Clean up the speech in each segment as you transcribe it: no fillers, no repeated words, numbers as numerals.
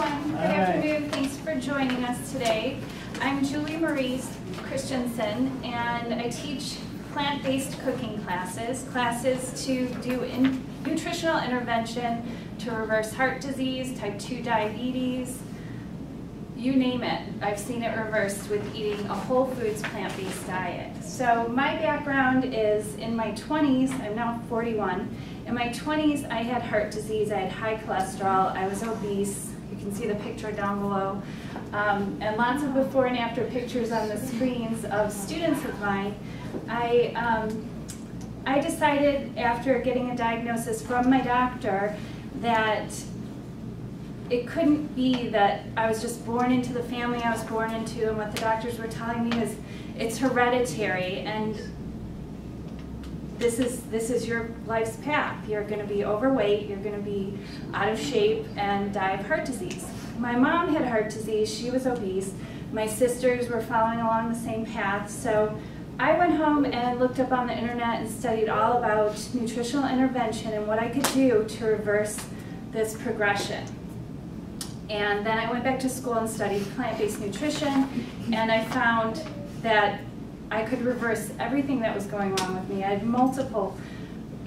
everyone. Good afternoon. Thanks for joining us today. I'm Julie Marie Christensen, and I teach plant-based cooking classes to do nutritional intervention to reverse heart disease, type 2 diabetes, you name it. I've seen it reversed with eating a whole foods plant-based diet. So my background is in my 20s, I'm now 41. In my 20s, I had heart disease, I had high cholesterol, I was obese. You can see the picture down below. And lots of before and after pictures on the screens of students of mine. I decided after getting a diagnosis from my doctor that it couldn't be that I was just born into the family I was born into, and what the doctors were telling me is it's hereditary, and this is your life's path. You're going to be overweight, you're going to be out of shape, and die of heart disease. My mom had heart disease, she was obese. My sisters were following along the same path, so I went home and looked up on the internet and studied all about nutritional intervention and what I could do to reverse this progression. And then I went back to school and studied plant-based nutrition, and I found that I could reverse everything that was going wrong with me. I had multiple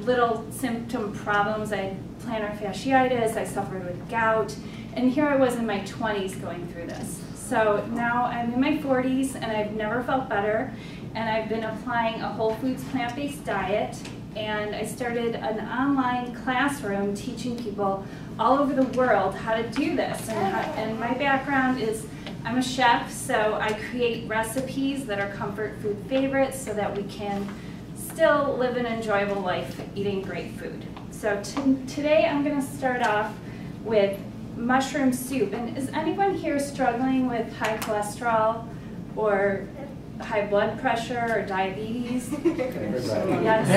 little symptom problems. I had plantar fasciitis, I suffered with gout, and here I was in my 20s going through this. So now I'm in my 40s and I've never felt better, and I've been applying a whole foods plant-based diet, and I started an online classroom teaching people all over the world how to do this. And my background is I'm a chef, so I create recipes that are comfort food favorites so that we can still live an enjoyable life eating great food. So today I'm going to start off with mushroom soup. And is anyone here struggling with high cholesterol or high blood pressure or diabetes? Yes.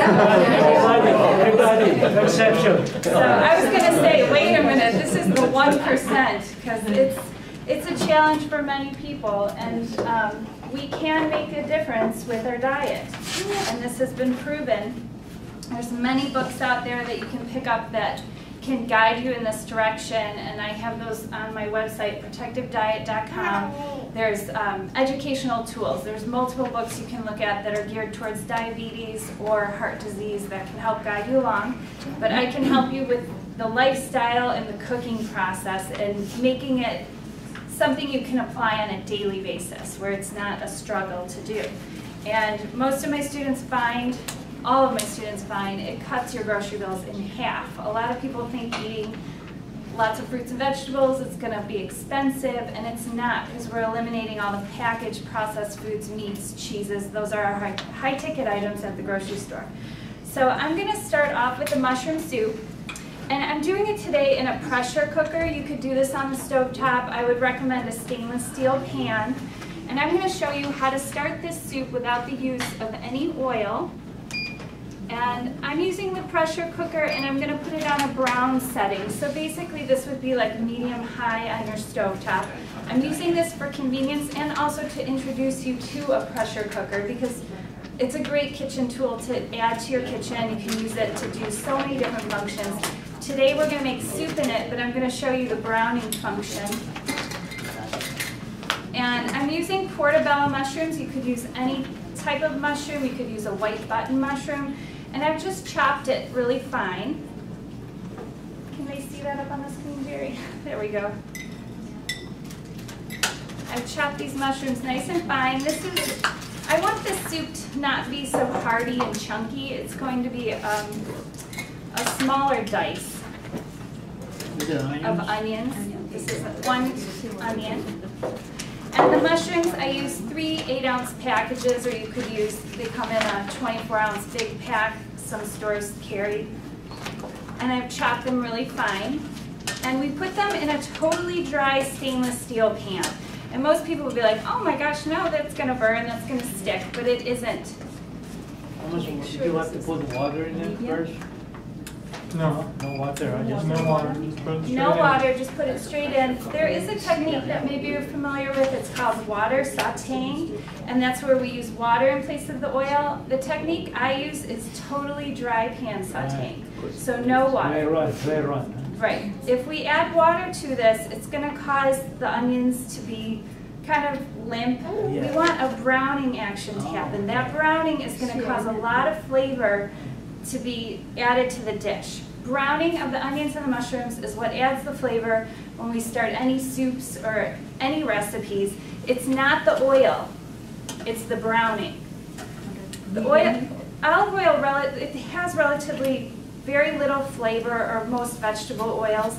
Exception. So I was going to say, wait a minute, this is the 1%, because it's a challenge for many people, and we can make a difference with our diet, and this has been proven. There's many books out there that you can pick up that can guide you in this direction, and I have those on my website, protectivediet.com. There's educational tools. There's multiple books you can look at that are geared towards diabetes or heart disease that can help guide you along. But I can help you with the lifestyle and the cooking process and making it something you can apply on a daily basis where it's not a struggle to do. And most of my students find, all of my students find, it cuts your grocery bills in half. A lot of people think eating lots of fruits and vegetables is going to be expensive, and it's not, because we're eliminating all the packaged processed foods, meats, cheeses. Those are our high ticket items at the grocery store. So I'm going to start off with the mushroom soup. And I'm doing it today in a pressure cooker. You could do this on the stovetop. I would recommend a stainless steel pan. And I'm going to show you how to start this soup without the use of any oil. And I'm using the pressure cooker, and I'm going to put it on a brown setting. So basically this would be like medium-high on your stovetop. I'm using this for convenience and also to introduce you to a pressure cooker, because it's a great kitchen tool to add to your kitchen. You can use it to do so many different functions. Today we're going to make soup in it, but I'm going to show you the browning function. And I'm using portobello mushrooms. You could use any type of mushroom. You could use a white button mushroom. And I've just chopped it really fine. Can they see that up on the screen, Jerry? There we go. I've chopped these mushrooms nice and fine. I want this soup to not be so hearty and chunky. It's going to be a smaller dice of onions. This is one onion. And the mushrooms, I use 3 8-ounce packages, or you could use, they come in a 24-ounce big pack, some stores carry. And I've chopped them really fine. And we put them in a totally dry stainless steel pan. And most people would be like, oh my gosh, no, that's going to burn, that's going to stick, but it isn't. How much do you have to put water in it first? No, no water. I just no water. Just put it straight No in. water, just put it straight in. There is a technique that maybe you're familiar with. It's called water sauteing, and that's where we use water in place of the oil. The technique I use is totally dry pan sauteing, so no water. Dry run. Right. If we add water to this, it's going to cause the onions to be kind of limp. We want a browning action to happen. That browning is going to cause a lot of flavor to be added to the dish. Browning of the onions and the mushrooms is what adds the flavor when we start any soups or any recipes. It's not the oil, it's the browning. The oil, olive oil, it has relatively very little flavor, or most vegetable oils,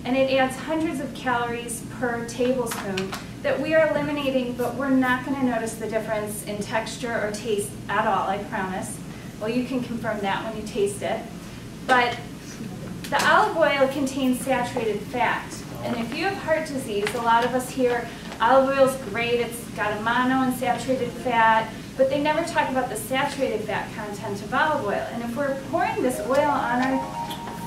and it adds hundreds of calories per tablespoon that we are eliminating, but we're not going to notice the difference in texture or taste at all, I promise. Well, you can confirm that when you taste it. But the olive oil contains saturated fat, and if you have heart disease, a lot of us hear olive oil is great, it's got a monounsaturated fat, but they never talk about the saturated fat content of olive oil. And if we're pouring this oil on our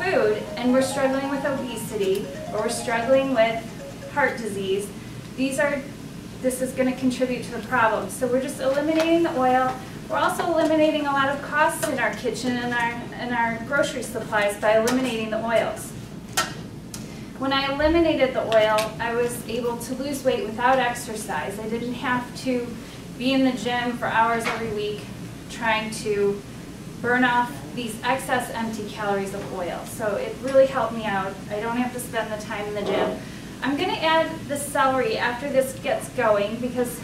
food and we're struggling with obesity or we're struggling with heart disease, this is going to contribute to the problem. So we're just eliminating the oil. We're also eliminating a lot of costs in our kitchen and our grocery supplies by eliminating the oils. When I eliminated the oil, I was able to lose weight without exercise. I didn't have to be in the gym for hours every week trying to burn off these excess empty calories of oil. So it really helped me out. I don't have to spend the time in the gym. I'm going to add the celery after this gets going because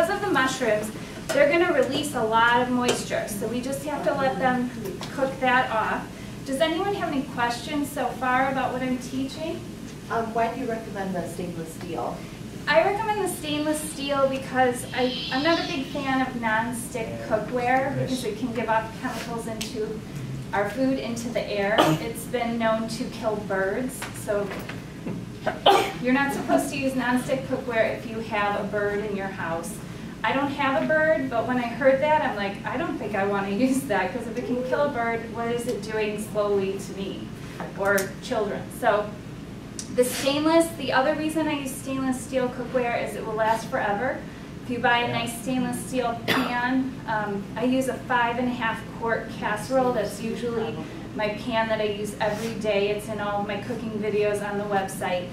of the mushrooms, they're going to release a lot of moisture. So we just have to let them cook that off. Does anyone have any questions so far about what I'm teaching? Why do you recommend the stainless steel? I recommend the stainless steel because I'm not a big fan of non-stick cookware because it can give off chemicals into our food, into the air. It's been known to kill birds, so you're not supposed to use non-stick cookware if you have a bird in your house. I don't have a bird, but when I heard that, I'm like, I don't think I want to use that because if it can kill a bird, what is it doing slowly to me or children? So the stainless, the other reason I use stainless steel cookware is it will last forever. If you buy a nice stainless steel pan, I use a 5.5 quart casserole. That's usually my pan that I use every day. It's in all of my cooking videos on the website.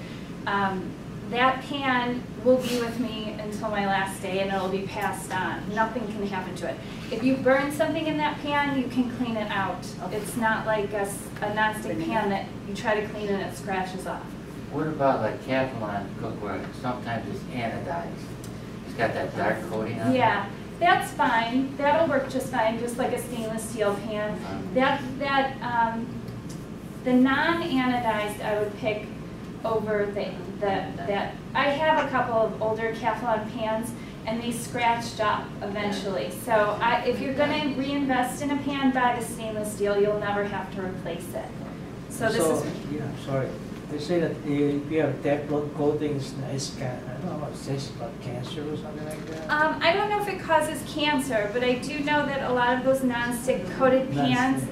That pan will be with me until my last day and it'll be passed on. Nothing can happen to it. If you burn something in that pan, you can clean it out. It's not like a nonstick pan that you try to clean and it scratches off. What about like Teflon cookware? Sometimes it's anodized. It's got that dark coating on it. Yeah, that's fine. That'll work just fine, just like a stainless steel pan. The non-anodized I would pick over that. I have a couple of older Teflon pans and they scratched up eventually. So if you're going to reinvest in a pan, buy the stainless steel. You'll never have to replace it. So this is. Yeah, sorry. They say that if you have Teflon coatings, I don't know what it says about cancer or something like that. I don't know if it causes cancer, but I do know that a lot of those non-stick coated pans,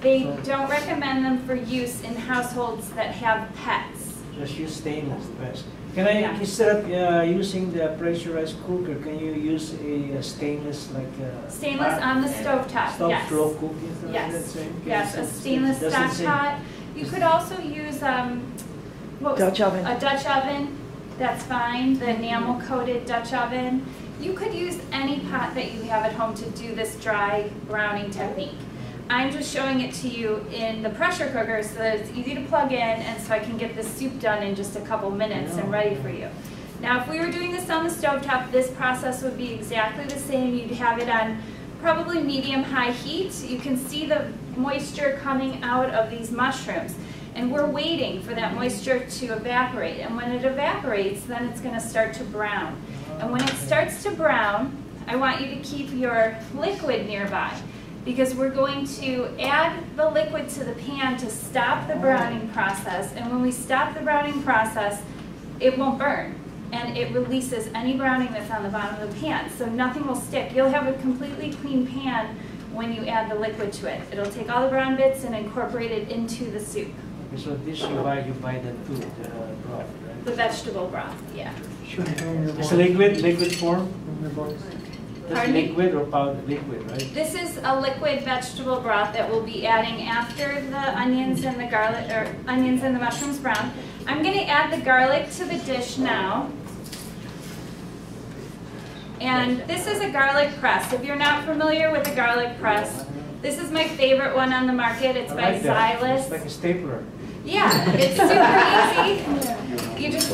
they don't recommend them for use in households that have pets. Just use stainless best. Can I, instead of using the pressurized cooker, can you use a stainless Stainless on the stovetop, yes. Slow cooking? Yes, yes, a stainless stovetop. You could also use Dutch oven. A Dutch oven, that's fine, the enamel coated Dutch oven. You could use any pot that you have at home to do this dry browning technique. I'm just showing it to you in the pressure cooker so that it's easy to plug in and so I can get this soup done in just a couple minutes and ready for you. Now if we were doing this on the stovetop, this process would be exactly the same. You'd have it on probably medium-high heat. You can see the moisture coming out of these mushrooms. And we're waiting for that moisture to evaporate. And when it evaporates, then it's going to start to brown. And when it starts to brown, I want you to keep your liquid nearby because we're going to add the liquid to the pan to stop the browning process. And when we stop the browning process, it won't burn. And it releases any browning that's on the bottom of the pan. So nothing will stick. You'll have a completely clean pan when you add the liquid to it. It'll take all the brown bits and incorporate it into the soup. So this you buy the food, the broth, right? The vegetable broth, yeah. It's a liquid form? That's Pardon me? liquid or powder? Liquid, right? This is a liquid vegetable broth that we'll be adding after the onions and the garlic, or onions and the mushrooms brown. I'm going to add the garlic to the dish now. And this is a garlic press. If you're not familiar with a garlic press, this is my favorite one on the market. It's by like that. Xylus. It's like a stapler. Yeah, it's super easy. You just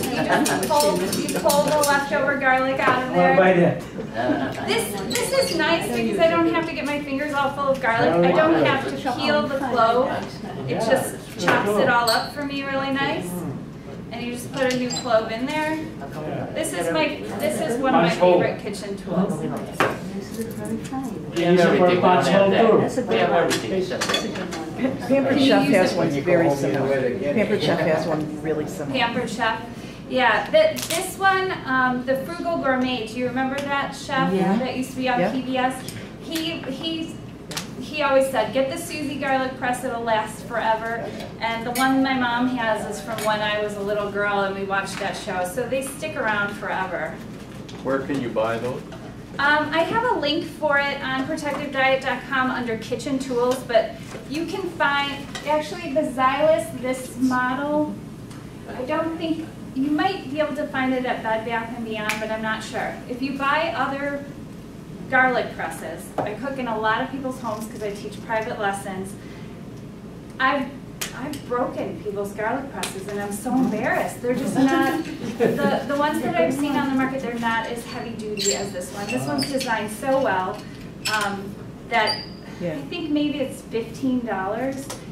pull the leftover garlic out of I want to buy there. that. This is nice because I don't have to get my fingers all full of garlic. I don't have to peel the clove. It just chops it all up for me really nice. And you just put a new clove in there. This is one of my favorite kitchen tools. Yeah, for a pot hole too. We have everything except that. Pampered Can you Chef use has it? one very similar. Pampered Chef has one really similar. Pampered Chef. Yeah, this one, the Frugal Gourmet, do you remember that chef Yeah. that used to be on Yeah. PBS? He always said, get the Susie garlic press, it'll last forever. And the one my mom has is from when I was a little girl and we watched that show. So they stick around forever. Where can you buy those? I have a link for it on protectivediet.com under kitchen tools, but you can find, actually the Xylus, this model, I don't think, you might be able to find it at Bed Bath & Beyond, but I'm not sure. If you buy other garlic presses, I cook in a lot of people's homes because I teach private lessons. I've broken people's garlic presses and I'm so embarrassed. They're just not, the ones that I've seen on the market, they're not as heavy duty as this one. This one's designed so well that I think maybe it's $15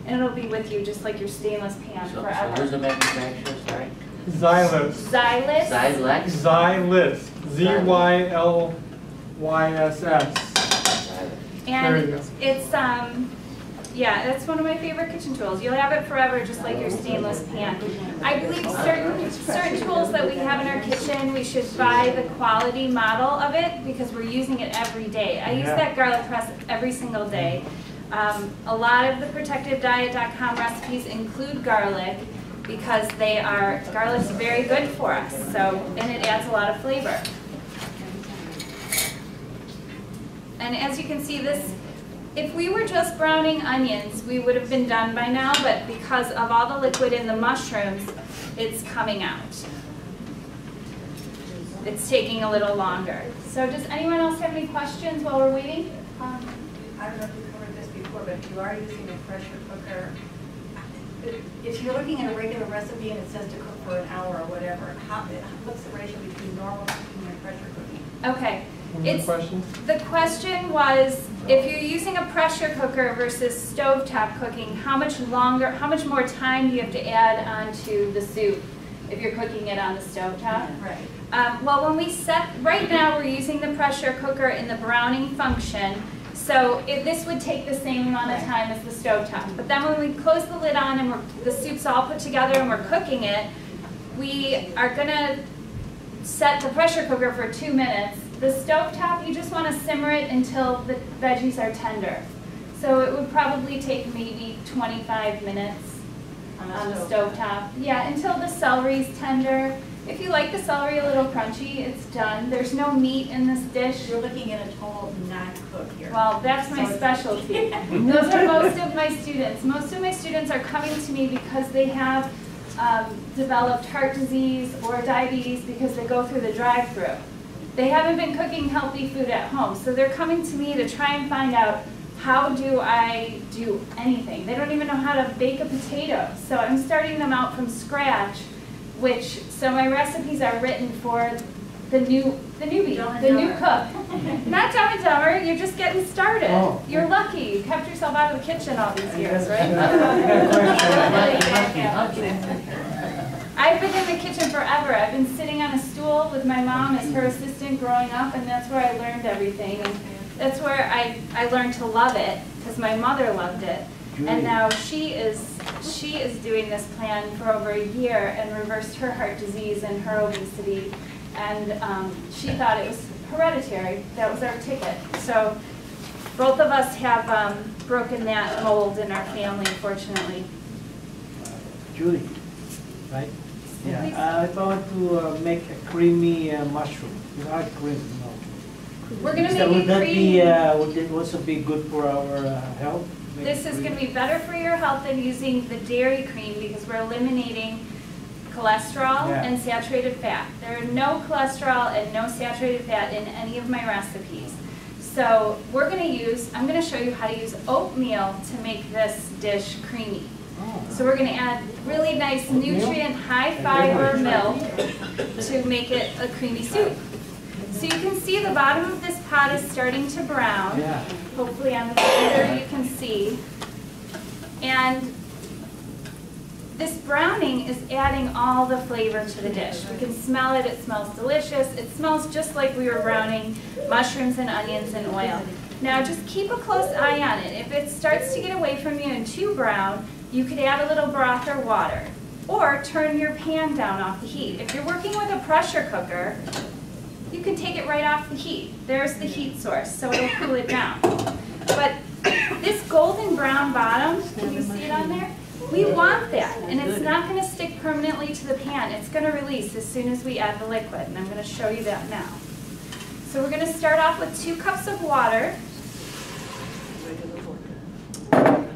and it'll be with you just like your stainless pan So forever. who's the manufacturer, sorry? Xylus. Xylus. Xylex? Xylus. Z-Y-L-Y-S-S. There you And go. it's, yeah, that's one of my favorite kitchen tools. You'll have it forever, just like your stainless pan. I believe certain tools that we have in our kitchen, we should buy the quality model of it because we're using it every day. I use that garlic press every single day. A lot of the protectivediet.com recipes include garlic because garlic's very good for us, and it adds a lot of flavor. And as you can see, if we were just browning onions, we would have been done by now, but because of all the liquid in the mushrooms, it's coming out. It's taking a little longer. So does anyone else have any questions while we're waiting? I don't know if you covered this before, but if you are using a pressure cooker, if you're looking at a regular recipe and it says to cook for an hour or whatever, what's the ratio between normal cooking and pressure cooking? Okay. Question? The question was, if you're using a pressure cooker versus stovetop cooking, how much more time do you have to add onto the soup if you're cooking it on the stovetop? Right. Well, right now we're using the pressure cooker in the browning function, so this would take the same amount of time as the stovetop. But then when we close the lid on and the soup's all put together and we're cooking it, we are going to set the pressure cooker for 2 minutes. The stovetop, you just want to simmer it until the veggies are tender. So it would probably take maybe 25 minutes on the stovetop. Yeah, until the celery's tender. If you like the celery a little crunchy, it's done. There's no meat in this dish. You're looking at a total non-cook here. Well, that's my specialty. Those are most of my students. Most of my students are coming to me because they have developed heart disease or diabetes because they go through the drive-thru. They haven't been cooking healthy food at home, so they're coming to me to try and find out, how do I do anything? They don't even know how to bake a potato. So I'm starting them out from scratch, so my recipes are written for the newbie, the new cook. Not Dumb and Dumber, you're just getting started. Oh. You're lucky, you kept yourself out of the kitchen all these years, right? I've been in the kitchen forever. I've been sitting on a stool with my mom as her assistant growing up, and that's where I learned everything. And that's where I learned to love it, because my mother loved it. And now she is doing this plan for over a year and reversed her heart disease and her obesity. And she thought it was hereditary. That was our ticket. So both of us have broken that mold in our family, unfortunately. Julie, right? Yeah. If I want to make a creamy mushroom, without cream, no. We're gonna So make would it that creamy. be, would it also be good for our health? This is gonna be better for your health than using the dairy cream because we're eliminating cholesterol Yeah. and saturated fat. There are no cholesterol and no saturated fat in any of my recipes. So we're gonna I'm gonna show you how to use oatmeal to make this dish creamy. So we're gonna add really nice nutrient, high fiber milk to make it a creamy soup. So you can see the bottom of this pot is starting to brown. Yeah. Hopefully on the computer you can see. And this browning is adding all the flavor to the dish. We can smell it, it smells delicious. It smells just like we were browning mushrooms and onions in oil. Now just keep a close eye on it. If it starts to get away from you and too brown, you could add a little broth or water. Or turn your pan down off the heat. If you're working with a pressure cooker, you can take it right off the heat. There's the heat source, so it'll cool it down. But this golden brown bottom, can you see it on there? We want that, and it's not going to stick permanently to the pan. It's going to release as soon as we add the liquid, and I'm going to show you that now. So we're going to start off with 2 cups of water.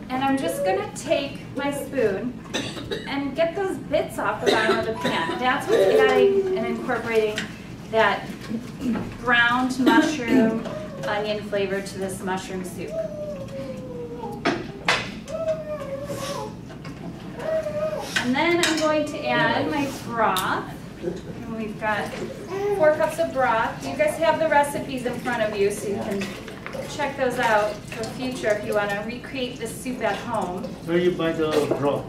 And I'm just going to take my spoon and get those bits off the bottom of the pan. That's what's adding and incorporating that browned mushroom onion flavor to this mushroom soup. And then I'm going to add my broth. And we've got 4 cups of broth. You guys have the recipes in front of you so you can check those out for future if you want to recreate this soup at home. Where you buy the broth?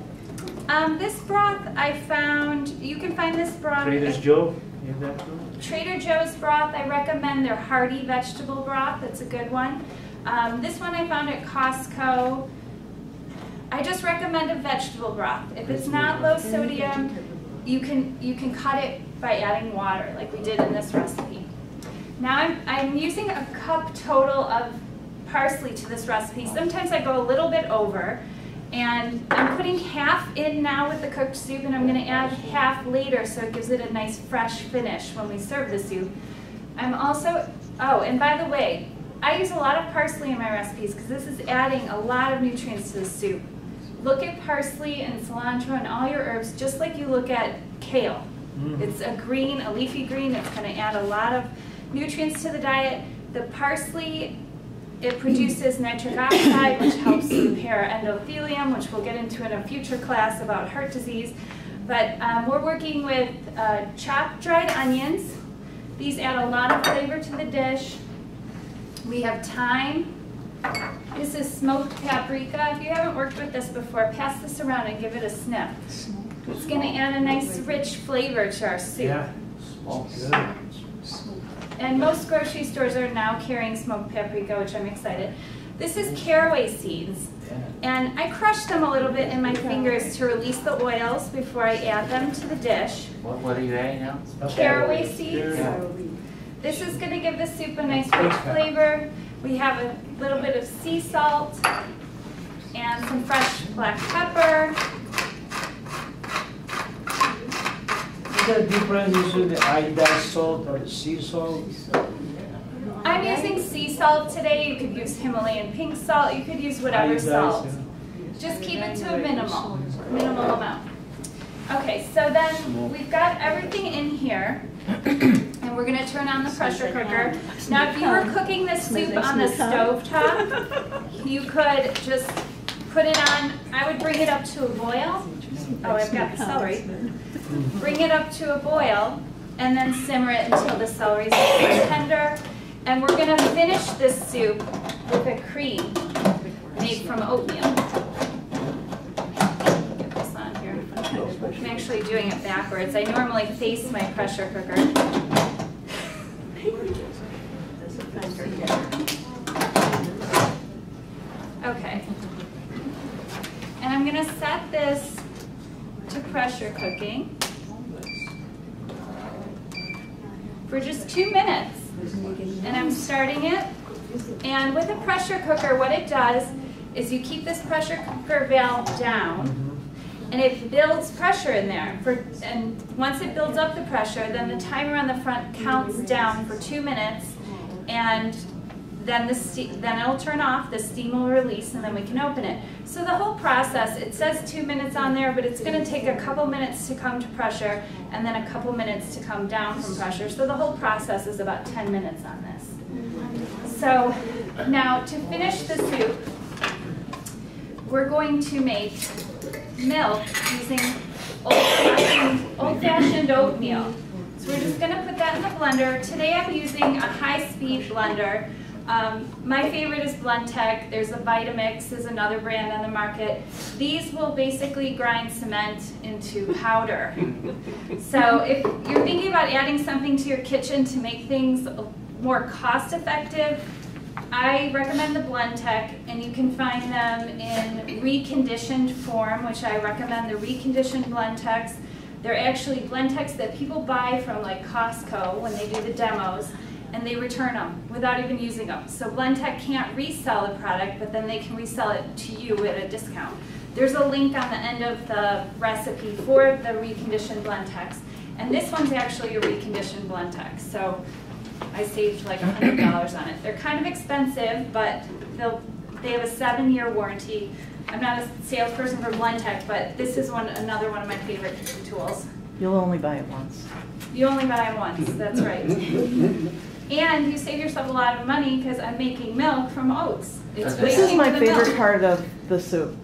This broth I found, you can find this broth Trader at Joe? In that too? Trader Joe's broth. I recommend their hearty vegetable broth. That's a good one. This one I found at Costco. I just recommend a vegetable broth. If it's not low sodium, you can cut it by adding water like we did in this recipe. Now I'm using a cup total of parsley to this recipe. Sometimes I go a little bit over, and I'm putting half in now with the cooked soup, and I'm going to add half later so it gives it a nice fresh finish when we serve the soup. I'm also, oh, and by the way, I use a lot of parsley in my recipes because this is adding a lot of nutrients to the soup. Look at parsley and cilantro and all your herbs just like you look at kale. It's a green, a leafy green. It's going to add a lot of nutrients to the diet. The parsley, it produces nitric oxide, which helps repair endothelium, which we'll get into in a future class about heart disease. But we're working with chopped dried onions. These add a lot of flavor to the dish. We have thyme. This is smoked paprika. If you haven't worked with this before, pass this around and give it a sniff. It's going to add a nice rich flavor to our soup. Yeah. Smalls. Good. And most grocery stores are now carrying smoked paprika, which I'm excited. This is caraway seeds. And I crush them a little bit in my fingers to release the oils before I add them to the dish. What are you adding now? Caraway seeds. Yeah. This is going to give the soup a nice rich flavor. We have a little bit of sea salt and some fresh black pepper. Is there a difference between the iodized salt or the sea salt? I'm using sea salt today. You could use Himalayan pink salt. You could use whatever Iodized, salt. yeah. Just keep it to a minimal amount. Okay, so then we've got everything in here. And we're going to turn on the pressure cooker. Now, if you were cooking this soup on the stovetop, you could just put it on. I would bring it up to a boil. Oh, I've got the celery. Bring it up to a boil, and then simmer it until the celery is tender. And we're going to finish this soup with a cream made from oatmeal. Get this on here. I'm actually doing it backwards. I normally face my pressure cooker. Okay. And I'm going to set this to pressure cooking for just 2 minutes. And I'm starting it. And with a pressure cooker, what it does is you keep this pressure cooker valve down, and it builds pressure in there. And once it builds up the pressure, then the timer on the front counts down for 2 minutes, and then then it'll turn off, the steam will release, and then we can open it. So the whole process, it says 2 minutes on there, but it's going to take a couple minutes to come to pressure, and then a couple minutes to come down from pressure. So the whole process is about 10 minutes on this. So now to finish the soup, we're going to make milk using old-fashioned oatmeal. So we're just going to put that in the blender. Today I'm using a high-speed blender. My favorite is Blendtec. There's a Vitamix, is another brand on the market. These will basically grind cement into powder. So if you're thinking about adding something to your kitchen to make things more cost-effective, I recommend the Blendtec, and you can find them in reconditioned form, which I recommend the reconditioned Blendtecs. They're actually Blendtecs that people buy from like Costco when they do the demos, and they return them without even using them. So Blendtec can't resell the product, but then they can resell it to you at a discount. There's a link on the end of the recipe for the reconditioned Blendtecs, and this one's actually a reconditioned Blendtec. So I saved like $100 on it. They're kind of expensive, but they have a 7-year warranty. I'm not a salesperson for Blendtec, but this is another one of my favorite tools. You'll only buy it once. You only buy it once, that's right. And you save yourself a lot of money because I'm making milk from oats. This is my favorite part of the soup.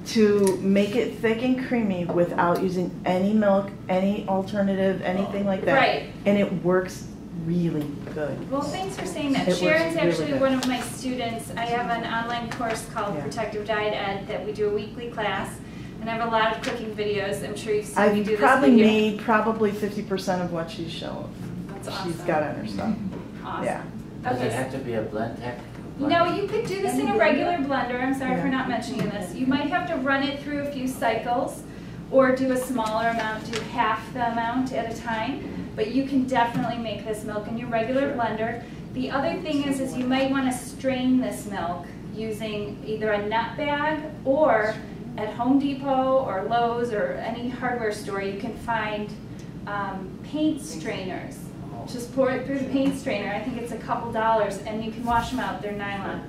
To make it thick and creamy without using any milk, any alternative, anything like that. Right. And it works really good. Well, thanks for saying that. It Sharon's works actually really one of my students. I have an online course called Protective Diet Ed that we do a weekly class, and I have a lot of cooking videos. I'm sure you've seen me do this. I've probably video. made probably 50% of what she's shown. That's awesome. She's got on her stuff. Awesome. Yeah. Does Okay. it have to be a Blendtec? No, you could do this in a regular blender. I'm sorry for not mentioning this. You might have to run it through a few cycles or do a smaller amount, do half the amount at a time. But you can definitely make this milk in your regular blender. The other thing is you might want to strain this milk using either a nut bag, or at Home Depot or Lowe's or any hardware store you can find paint strainers. Just pour it through the paint strainer. I think it's a couple dollars, and you can wash them out. They're nylon.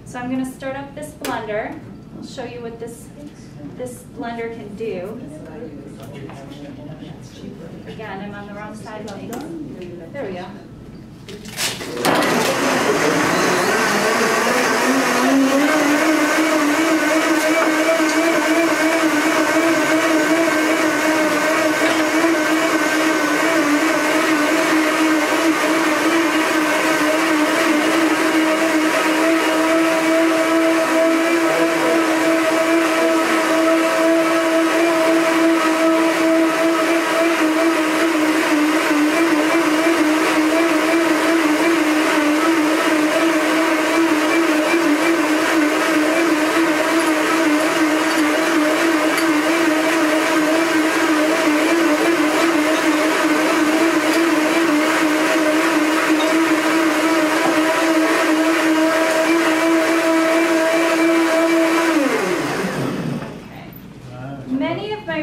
So I'm going to start up this blender. I'll show you what this blender can do. Again, I'm on the wrong side. There we go.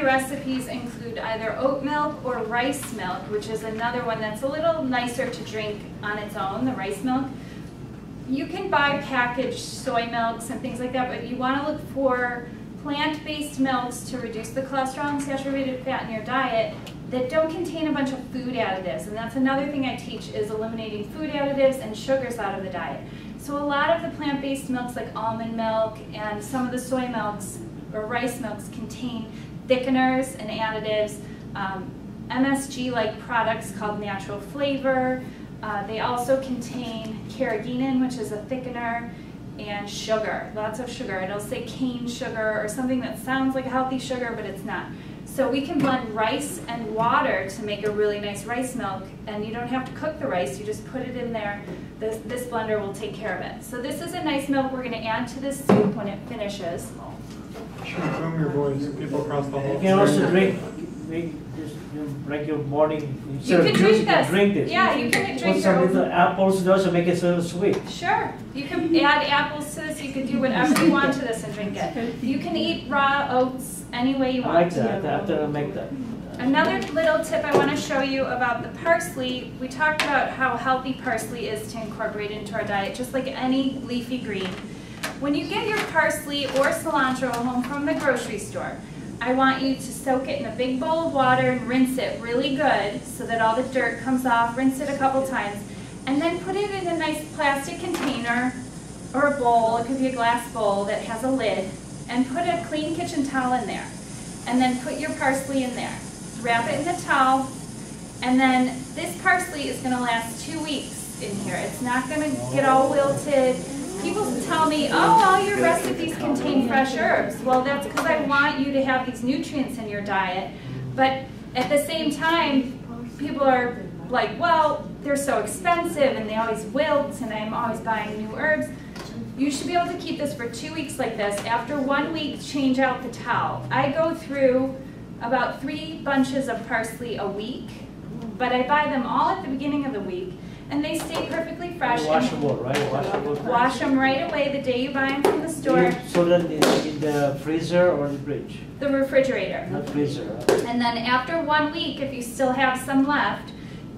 Recipes include either oat milk or rice milk, which is another one that's a little nicer to drink on its own, the rice milk. You can buy packaged soy milks and things like that, but you want to look for plant-based milks to reduce the cholesterol and saturated fat in your diet that don't contain a bunch of food additives. And that's another thing I teach, is eliminating food additives and sugars out of the diet. So a lot of the plant-based milks like almond milk and some of the soy milks or rice milks contain thickeners and additives, MSG-like products called natural flavor. They also contain carrageenan, which is a thickener, and sugar, lots of sugar. It'll say cane sugar or something that sounds like a healthy sugar, but it's not. So we can blend rice and water to make a really nice rice milk, and you don't have to cook the rice, you just put it in there. This blender will take care of it. So this is a nice milk we're going to add to this soup when it finishes. From your voice, people across the hall. You can also drink your morning. You can drink this. Drink this. Yeah, you can drink Put your some own. little apples to also make it so sweet. Sure. You can add apples to this. You can do whatever you want to this and drink it. You can eat raw oats any way you I want. like that. After I make that. Another little tip I want to show you about the parsley, we talked about how healthy parsley is to incorporate into our diet, just like any leafy green. When you get your parsley or cilantro home from the grocery store, I want you to soak it in a big bowl of water and rinse it really good so that all the dirt comes off. Rinse it a couple times, and then put it in a nice plastic container or a bowl. It could be a glass bowl that has a lid, and put a clean kitchen towel in there. And then put your parsley in there. Wrap it in the towel, and then this parsley is going to last 2 weeks in here. It's not going to get all wilted. People tell me, oh, all your recipes contain fresh herbs. Well, that's because I want you to have these nutrients in your diet. But at the same time, people are like, well, they're so expensive and they always wilt and I'm always buying new herbs. You should be able to keep this for 2 weeks like this. After 1 week, change out the towel. I go through about 3 bunches of parsley a week, but I buy them all at the beginning of the week, and they stay perfectly fresh. Washable, right? Washable. Wash them right away the day you buy them from the store. So then in the freezer or the fridge? The refrigerator. Not freezer. And then after 1 week, if you still have some left,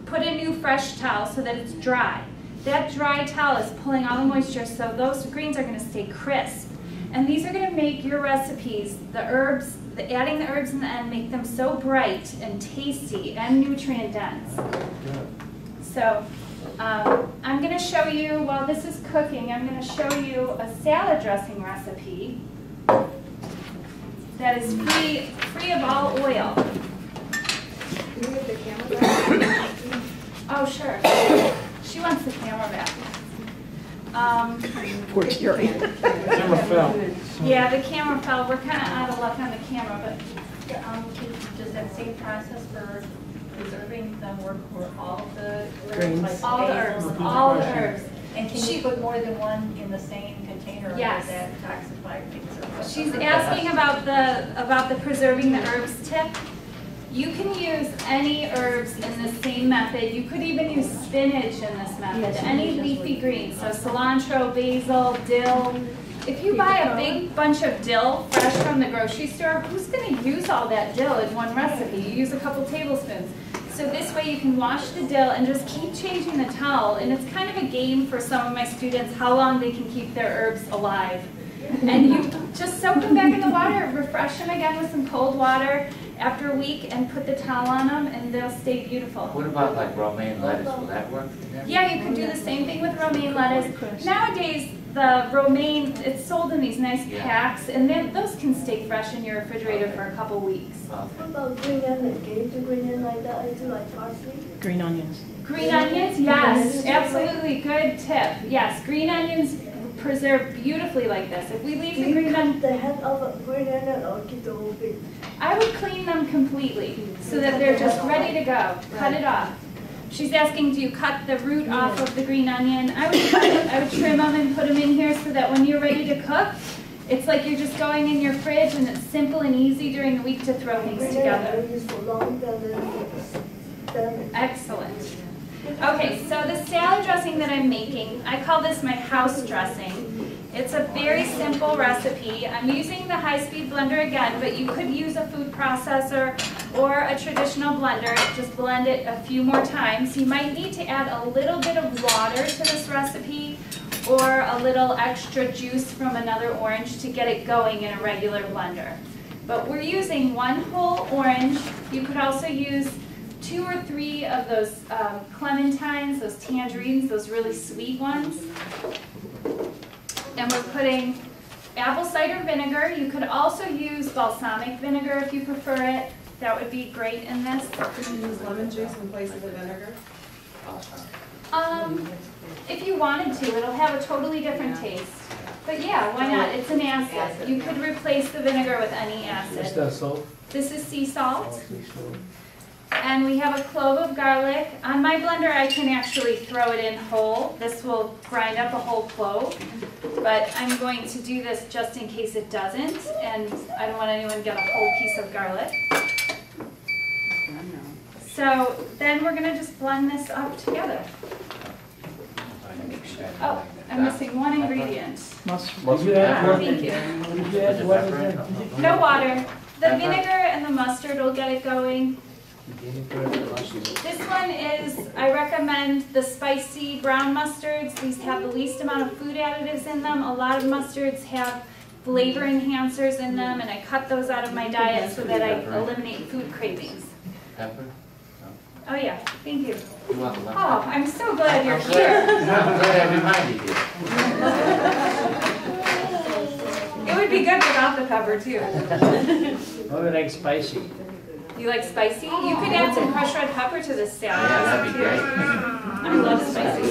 put a new fresh towel so that it's dry. That dry towel is pulling all the moisture, so those greens are going to stay crisp. And these are going to make your recipes, the herbs, adding the herbs in the end, make them so bright and tasty and nutrient dense. So I'm going to show you, while this is cooking, I'm going to show you a salad dressing recipe that is free of all oil. Can you get the camera back? Oh, sure. She wants the camera back. Poor Terry. Camera fell. Yeah, the camera fell. We're kind of out of luck on the camera, but Does that same process for preserving them work for all of the Greens. like all the basil? herbs, all the herbs. And can you put more than one in the same container? Yes. Or does that toxify things? Or She's asking about the preserving the herbs tip. You can use any herbs in the same method. You could even use spinach in this method, any leafy greens, so cilantro, basil, dill. If you buy a big bunch of dill fresh from the grocery store, who's going to use all that dill in one recipe? You use a couple tablespoons. So this way you can wash the dill and just keep changing the towel, and it's kind of a game for some of my students how long they can keep their herbs alive. And you just soak them back in the water, refresh them again with some cold water after a week, and put the towel on them, and they'll stay beautiful. What about like romaine lettuce? Will that work for them? Yeah, you can do the same thing with romaine lettuce. Nowadays, the romaine, it's sold in these nice packs, and then those can stay fresh in your refrigerator for a couple weeks. What about green onions? Can you do green onions like that? I do like parsley. Green onions. Green onions, yes, absolutely, good tip. Yes, green onions preserve beautifully like this. If we leave Do the you green cut onion, the head of a green onion or keep the whole thing? I would clean them completely so that they're just ready to go. Cut it off. She's asking, do you cut the root off of the green onion? I would trim them and put them in here so that when you're ready to cook, it's like you're just going in your fridge, and it's simple and easy during the week to throw things Green together. onion I use for long than Excellent. Okay, so the salad dressing that I'm making, I call this my house dressing. It's a very simple recipe. I'm using the high-speed blender again, but you could use a food processor or a traditional blender. Just blend it a few more times. You might need to add a little bit of water to this recipe or a little extra juice from another orange to get it going in a regular blender. But we're using 1 whole orange. You could also use 2 or 3 of those clementines, those tangerines, those really sweet ones. And we're putting apple cider vinegar. You could also use balsamic vinegar if you prefer it. That would be great in this. Can you use lemon juice in place of the vinegar? If you wanted to, it'll have a totally different taste. But yeah, why not? It's an acid. You could replace the vinegar with any acid. Is that salt? This is sea salt. And we have a clove of garlic. On my blender, I can actually throw it in whole. This will grind up a whole clove. But I'm going to do this just in case it doesn't. And I don't want anyone to get a whole piece of garlic. So then we're going to just blend this up together. Oh, I'm missing one ingredient. Did you add water? Thank you. Did you add water? No water. The vinegar and the mustard will get it going. This one is, I recommend the spicy brown mustards. These have the least amount of food additives in them. A lot of mustards have flavor enhancers in them, and I cut those out of my diet so that I eliminate food cravings. Pepper? Oh yeah, thank you. You're welcome. Oh, I'm so glad you're I'm here. glad I reminded you. It would be good without the pepper too. Oh, we like spicy. You like spicy? You could add some crushed red pepper to this salad. Yeah, that'd be too. great. I love spicy.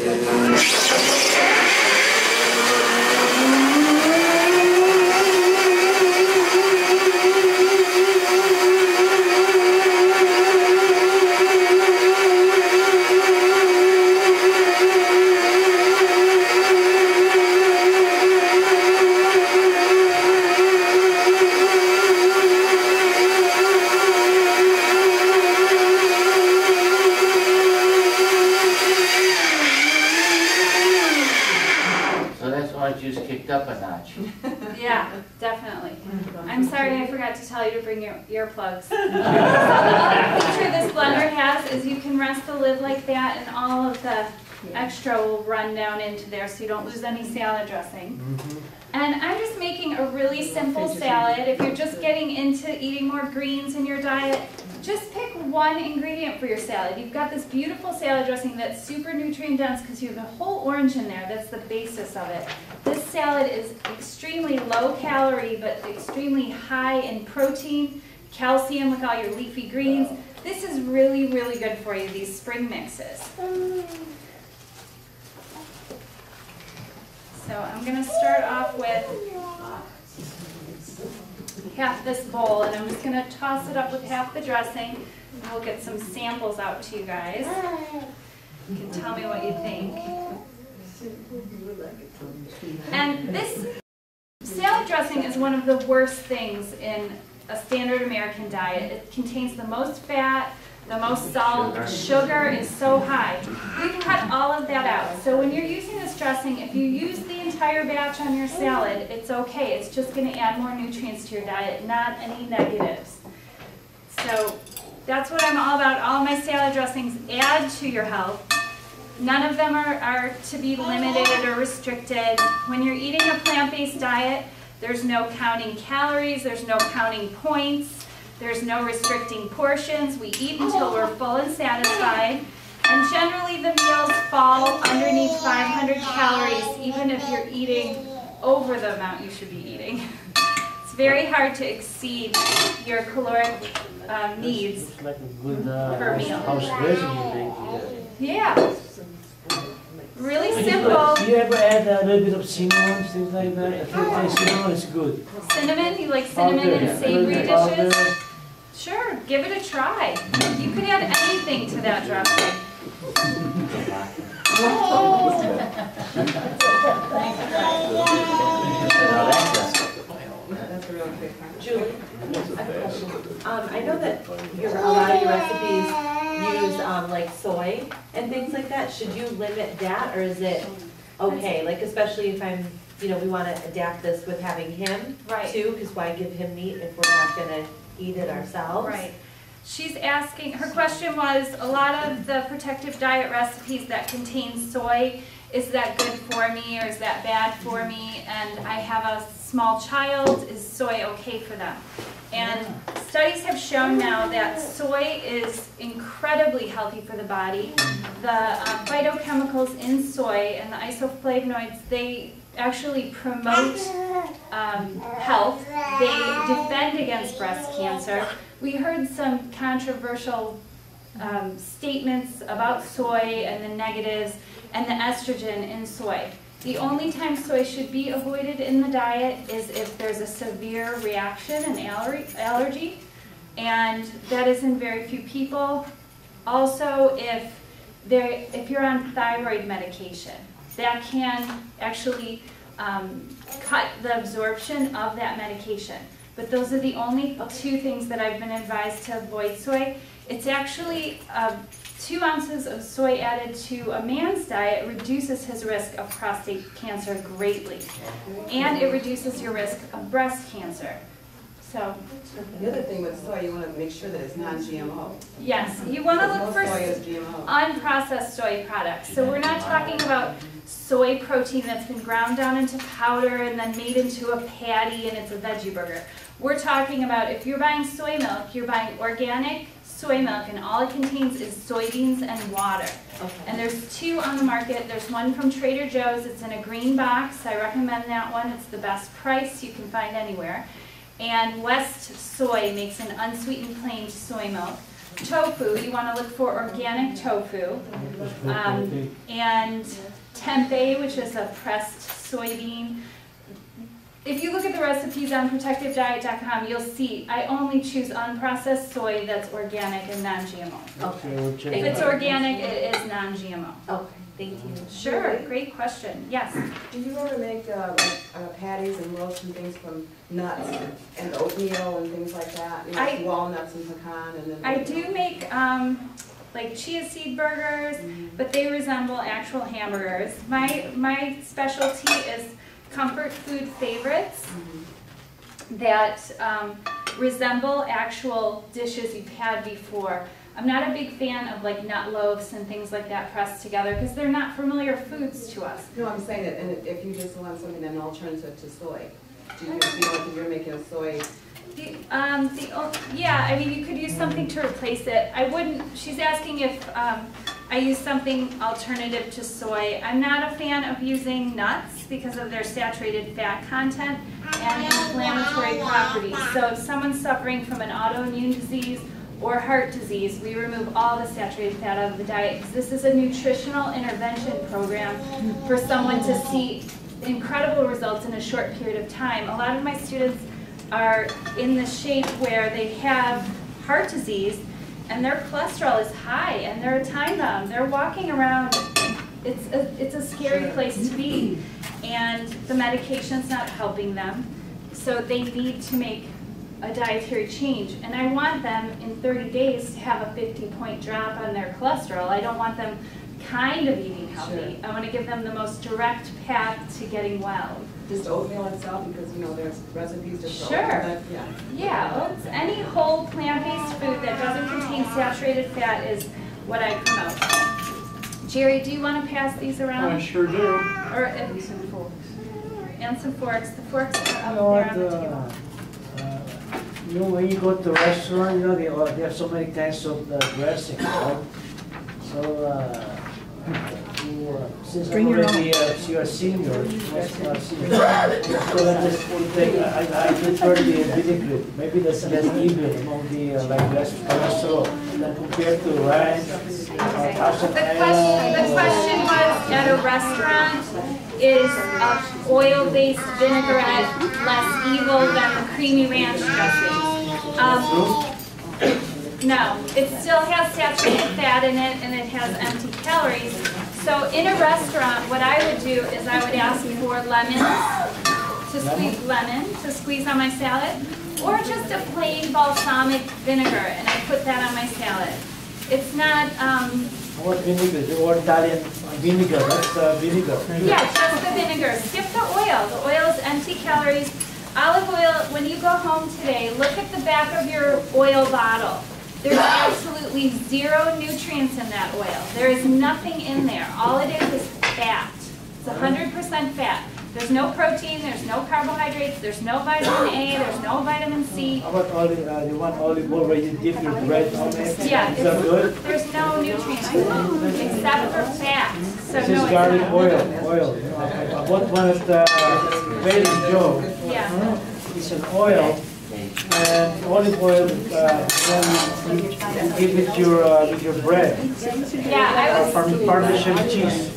Juice kicked up a notch. Yeah, definitely. I'm sorry I forgot to tell you to bring your earplugs. So the other feature this blender has is you can rest the lid like that and all of the extra will run down into there so you don't lose any salad dressing. And I'm just making a really simple salad. If you're just getting into eating more greens in your diet, just pick one ingredient for your salad. You've got this beautiful salad dressing that's super nutrient dense because you have a whole orange in there. That's the basis of it. This salad is extremely low calorie but extremely high in protein, calcium with all your leafy greens. This is really, really good for you, these spring mixes. So I'm going to start off with half this bowl, and I'm just going to toss it up with half the dressing, and we'll get some samples out to you guys. You can tell me what you think. And this salad dressing is one of the worst things in a standard American diet. It contains the most fat, the most salt, sugar is so high. We've cut all of that out. So when you're using this dressing, if you use the entire batch on your salad, it's okay. It's just going to add more nutrients to your diet, not any negatives. So that's what I'm all about. All my salad dressings add to your health. None of them are to be limited or restricted. When you're eating a plant-based diet, there's no counting calories, there's no counting points. There's no restricting portions. We eat until we're full and satisfied. And generally the meals fall underneath 500 calories, even if you're eating over the amount you should be eating. It's very hard to exceed your caloric needs It's like a good per meal. house recipe. Yeah. Really simple. Do you ever add a little bit of cinnamon, things like that? If you taste cinnamon, it's good. Cinnamon? You like cinnamon Powder, and savory powder. dishes? Sure, give it a try. You could add anything to that dressing. That's a real quick one. Julie, I know that a lot of your recipes use like soy and things like that. Should you limit that, or is it okay? Like especially if I'm, we want to adapt this with having him too, because why give him meat if we're not going to eat it ourselves? Right. She's asking, her question was, a lot of the protective diet recipes that contain soy, is that good for me or is that bad for me? And I have a small child, is soy okay for them? And studies have shown now that soy is incredibly healthy for the body. The phytochemicals in soy and the isoflavonoids, they actually promote health. They defend against breast cancer. We heard some controversial statements about soy and the negatives and the estrogen in soy. The only time soy should be avoided in the diet is if there's a severe reaction, an allergy, and that is in very few people. Also, if you're on thyroid medication, that can actually cut the absorption of that medication. But those are the only two things that I've been advised to avoid soy. It's actually 2 ounces of soy added to a man's diet reduces his risk of prostate cancer greatly. And it reduces your risk of breast cancer. So, The other thing with soy, you want to make sure that it's non-GMO. yes, you want to look Most for soy is GMO. unprocessed soy products. So we're not talking about soy protein that's been ground down into powder and then made into a patty and it's a veggie burger. We're talking about if you're buying soy milk, you're buying organic soy milk and all it contains is soybeans and water. Okay. And there's 2 on the market. There's one from Trader Joe's. It's in a green box. I recommend that one. It's the best price you can find anywhere. And West Soy makes an unsweetened plain soy milk. Tofu, you want to look for organic tofu. And tempeh, which is a pressed soybean. If you look at the recipes on protectivediet.com, you'll see I only choose unprocessed soy that's organic and non-GMO. Okay. If it's organic, it is non-GMO. Okay, thank you. Sure, great question. Yes. Do you ever make patties and roast and things from nuts and oatmeal and things like that? You know, like walnuts and pecan and then. I do make like chia seed burgers, but they resemble actual hamburgers. My specialty is comfort food favorites that resemble actual dishes you've had before. I'm not a big fan of like nut loaves and things like that pressed together because they're not familiar foods to us. No, I'm saying that, and if you just want something, an alternative to soy, do you know if you're making a soy? Yeah, I mean, you could use something to replace it. I wouldn't, she's asking if I use something alternative to soy. I'm not a fan of using nuts because of their saturated fat content and inflammatory properties. So if someone's suffering from an autoimmune disease or heart disease, we remove all the saturated fat out of the diet because this is a nutritional intervention program for someone to see incredible results in a short period of time. A lot of my students are in the shape where they have heart disease and their cholesterol is high and they're time bound. They're walking around, it's a scary place to be, and the medication's not helping them. So they need to make a dietary change. And I want them in 30 days to have a 50-point drop on their cholesterol. I don't want them kind of eating healthy. I want to give them the most direct path to getting well. Just oatmeal itself, because you know there's recipes just for Sure. oatmeal. Yeah, well, it's any whole plant-based food that doesn't contain saturated fat is what I promote. Jerry, do you want to pass these around? I sure do. Or and some forks. And some forks. The forks are You up know there what, on the table. you know, when you go to a restaurant, you know, they have so many kinds of dressing, right? So, since Bring I'm your already you're a senior, so I just think I prefer the vinegar. Maybe that's less even among the like less cholesterol than compared to rice. The question was, at a restaurant, is oil-based vinaigrette less evil than the creamy ranch dressing? No, it still has saturated fat in it and it has empty calories. So in a restaurant, what I would do is I would ask for lemon to squeeze on my salad, or just a plain balsamic vinegar, and I put that on my salad. It's not. What vinegar? The old Italian vinegar. That's vinegar. Yeah, just the vinegar. Skip the oil. The oil is empty calories. Olive oil. When you go home today, look at the back of your oil bottle. There's absolutely zero nutrients in that oil. There is nothing in there. All it is fat. It's 100% fat. There's no protein, there's no carbohydrates, there's no vitamin A, there's no vitamin C. How about the one olive oil where you dip your bread on it? Yeah, Is that good? There's no nutrients except for fat. So This no, is it's garlic not. oil. You know, I bought one at Trader Joe. Yeah. It's an oil. And olive oil, then you give it with your bread. Yeah, Parmesan cheese.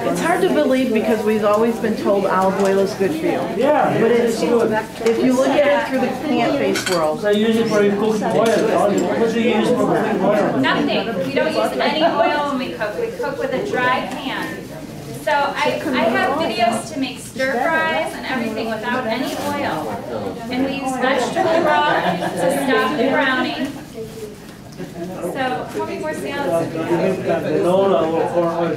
It's hard to believe because we've always been told olive oil is good for you. Yeah, But it's good. if you look at it through the plant-based world, So I use it for cooked oil. What do you use for cooking oil? nothing. We don't use any oil when we cook. We cook with a dry pan. So I have videos to make stir fries and everything without any oil. And we use vegetable broth to stop the browning. So how many more salads do we have? Canola or corn oil.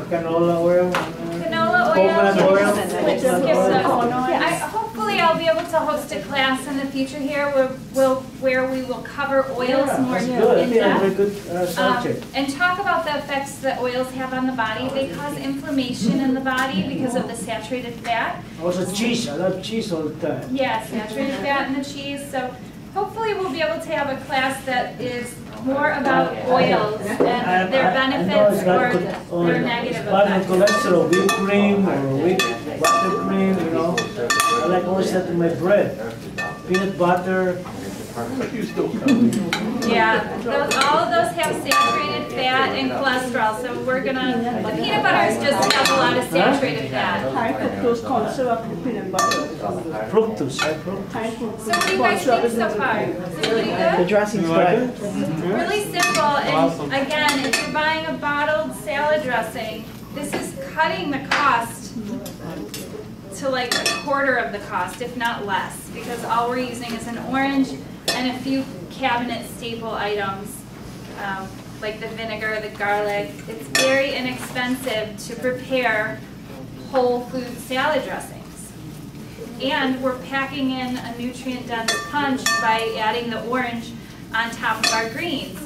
Canola oil. Canola oil. Coconut oil. Skip those. Hopefully hopefully I'll be able to host a class in the future here where we will cover oils more in depth. And talk about the effects that oils have on the body. They cause inflammation in the body because of the saturated fat. Also cheese, I love cheese all the time. Yeah, saturated fat in the cheese. So hopefully we'll be able to have a class that is more about oils and their benefits or their negative effects. Cholesterol, whipped cream or whipped buttercream, you know. I like always that in my bread. Peanut butter. Yeah, all of those have saturated fat and cholesterol, so we're gonna, the peanut butters just have a lot of saturated fat. High fructose corn syrup in peanut butter. Fructose, high fructose. High So what do you guys think so far? Is it really The good? dressing's good. Really simple, and again, if you're buying a bottled salad dressing, this is cutting the cost to like a quarter of the cost, if not less, because all we're using is an orange and a few cabinet staple items, like the vinegar, the garlic. It's very inexpensive to prepare whole food salad dressings. And we're packing in a nutrient-dense punch by adding the orange on top of our greens.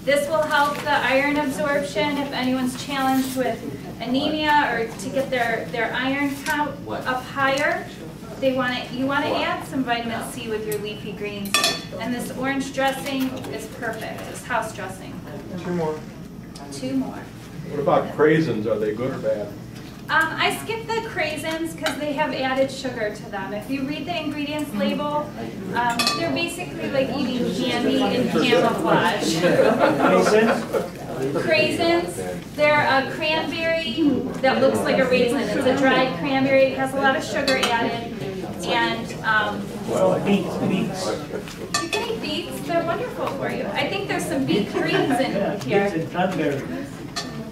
This will help the iron absorption if anyone's challenged with anemia or to get their iron count up higher. You want to add some vitamin C with your leafy greens, and this orange dressing is perfect. It's house dressing. 2 more. 2 more. What about craisins? Are they good or bad? I skip the craisins because they have added sugar to them. If you read the ingredients label, they're basically like eating candy in camouflage. Craisins, they're a cranberry that looks like a raisin. It's a dried cranberry. It has a lot of sugar added. And beets. you can eat beets. They're wonderful for you. I think there's some beet greens in here. Beets and cranberry.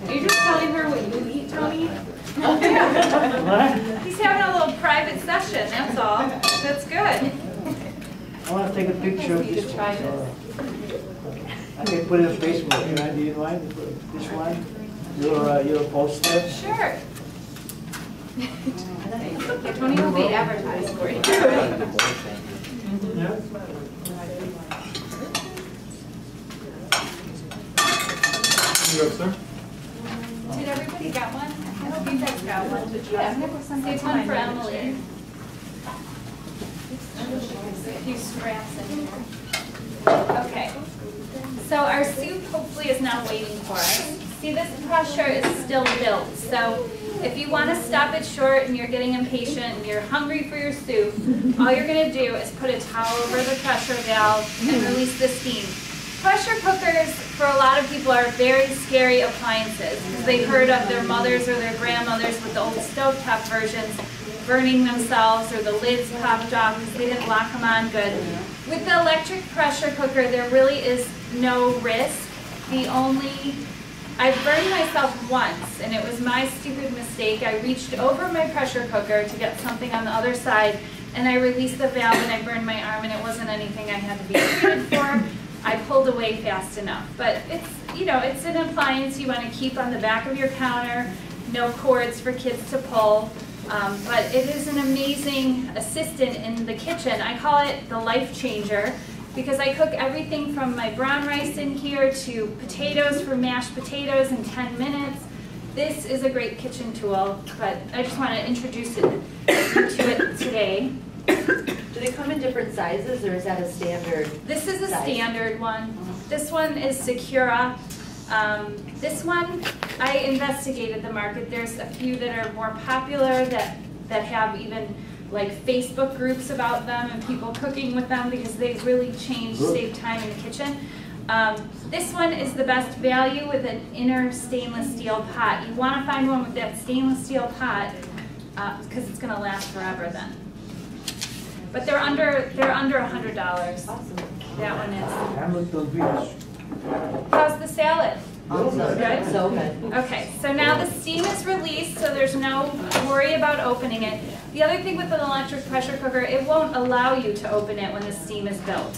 Are you just telling her what you eat, Tony? What? He's having a little private session, that's all. That's good. I want to take a picture of this one. I can put it on Facebook. Do you mind? This one? Your poster? Sure. Tony will be advertised for you. Yeah. You up, sir? Did everybody get one? I hope you guys got one. Yeah. Save one for Emily. A few scraps in here. Okay. So our soup hopefully is now waiting for us. See, this pressure is still built. So if you want to stop it short and you're getting impatient and you're hungry for your soup, all you're going to do is put a towel over the pressure valve and release the steam. Pressure cookers, for a lot of people, are very scary appliances because they've heard of their mothers or their grandmothers with the old stovetop versions burning themselves or the lids popped off because they didn't lock them on good. With the electric pressure cooker, there really is no risk. I burned myself once, and it was my stupid mistake. I reached over my pressure cooker to get something on the other side, and I released the valve and I burned my arm, and it wasn't anything I had to be treated for. I pulled away fast enough. But it's an appliance you want to keep on the back of your counter, no cords for kids to pull. But it is an amazing assistant in the kitchen. I call it the life changer because I cook everything from my brown rice in here to potatoes for mashed potatoes in 10 minutes. This is a great kitchen tool, but I just want to introduce it to it today. Do they come in different sizes, or is that a standard? This is a size? standard one. This one is Secura. This one, I investigated the market. There's a few that are more popular that have even like Facebook groups about them and people cooking with them because they've really save time in the kitchen. This one is the best value with an inner stainless steel pot. You want to find one with that stainless steel pot because it's going to last forever then. But they're under $100. Awesome. That one is. Hamilton Beach. How's the salad? Awesome. Good? So good. Okay, so now the steam is released, so there's no worry about opening it. The other thing with an electric pressure cooker, it won't allow you to open it when the steam is built.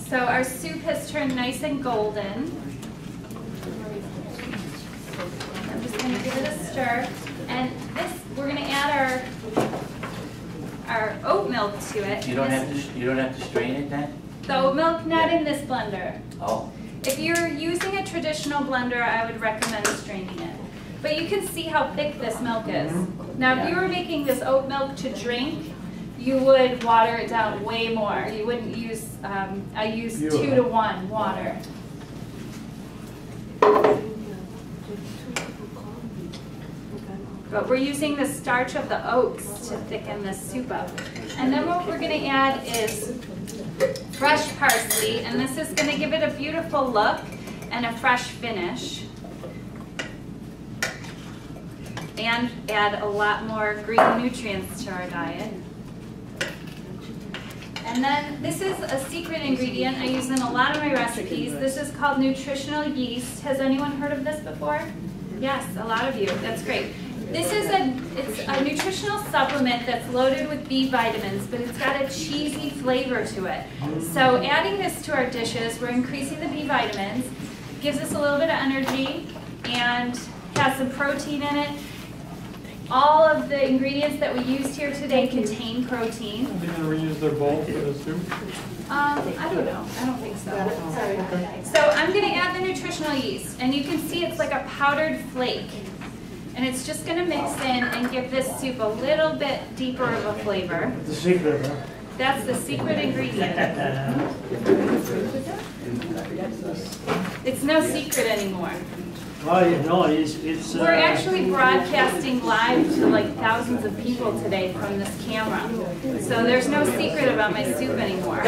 So our soup has turned nice and golden. I'm just going to give it a stir. And this, we're gonna add our oat milk to it. You don't have to strain it then? The oat milk, not in this blender. Oh. If you're using a traditional blender, I would recommend straining it. But you can see how thick this milk is. Now, if you were making this oat milk to drink, you would water it down way more. You wouldn't use, I use 2 to 1 water. But we're using the starch of the oats to thicken this soup up. And then what we're gonna add is fresh parsley, and this is gonna give it a beautiful look and a fresh finish. And add a lot more green nutrients to our diet. And then this is a secret ingredient I use in a lot of my recipes. This is called nutritional yeast. Has anyone heard of this before? Yes, a lot of you. That's great. This is it's a nutritional supplement that's loaded with B vitamins, but it's got a cheesy flavor to it. So adding this to our dishes, we're increasing the B vitamins, gives us a little bit of energy, and has some protein in it. All of the ingredients that we used here today contain protein. Are they going to reuse their bowl for the soup? I don't know. I don't think so. Sorry. So I'm going to add the nutritional yeast, and you can see it's like a powdered flake. And it's just going to mix in and give this soup a little bit deeper of a flavor. The secret, huh? That's the secret ingredient. It's no secret anymore. Oh, yeah, no, it's We're actually broadcasting live to like thousands of people today from this camera. So there's no secret about my soup anymore.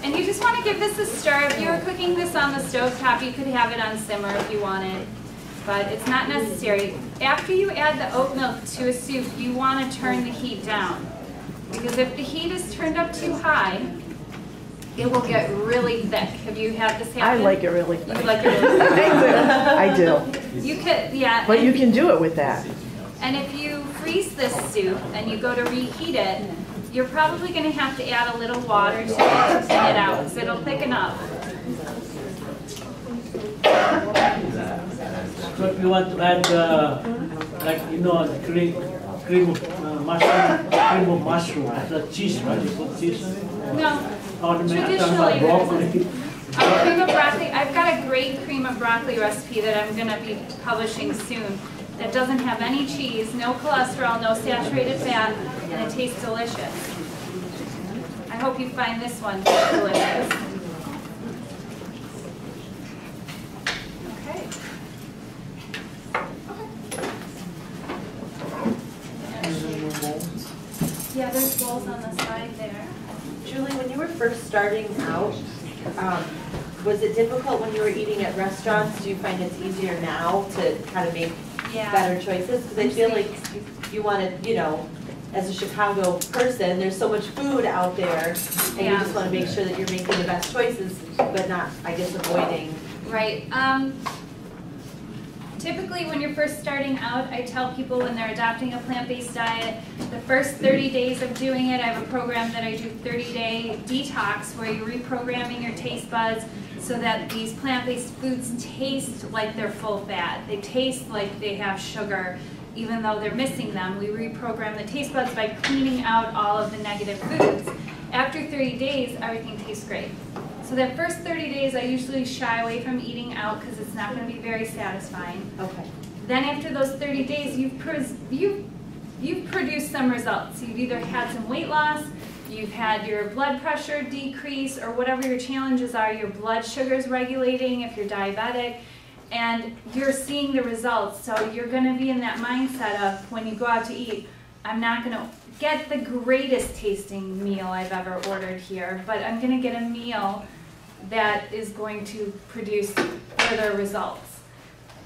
And you just want to give this a stir. If you were cooking this on the stovetop, you could have it on simmer if you wanted, but it's not necessary. After you add the oat milk to a soup, you want to turn the heat down, because if the heat is turned up too high, it will get really thick. Have you had this happen? I like it really thick. You like it really thick? I do. You could, yeah. But you can do it with that. And if you freeze this soup and you go to reheat it, you're probably going to have to add a little water to it to thin it out, because it'll thicken up. So if you want to add, like, you know, cream of mushroom, the cheese, right? You put cheese on it? No. Traditionally, broccoli. Cream of broccoli. I've got a great cream of broccoli recipe that I'm going to be publishing soon that doesn't have any cheese, no cholesterol, no saturated fat, and it tastes delicious. I hope you find this one delicious. Okay. Yeah, there's bowls on the side there. Julie, when you were first starting out, was it difficult when you were eating at restaurants? Do you find it's easier now to kind of make better choices? Because I feel like you want to, you know, as a Chicago person, there's so much food out there, and you just want to make sure that you're making the best choices, but not, I guess, avoiding. Right. Typically, when you're first starting out, I tell people when they're adopting a plant-based diet, the first 30 days of doing it, I have a program that I do 30-day detox where you're reprogramming your taste buds so that these plant-based foods taste like they're full fat. They taste like they have sugar, even though they're missing them. We reprogram the taste buds by cleaning out all of the negative foods. After 30 days, everything tastes great. So that first 30 days, I usually shy away from eating out because it's not going to be very satisfying. Okay. Then after those 30 days, you've produced some results. You've either had some weight loss, you've had your blood pressure decrease, or whatever your challenges are, your blood sugar's regulating if you're diabetic, and you're seeing the results. So you're going to be in that mindset of when you go out to eat, I'm not going to get the greatest tasting meal I've ever ordered here, but I'm going to get a meal that is going to produce further results.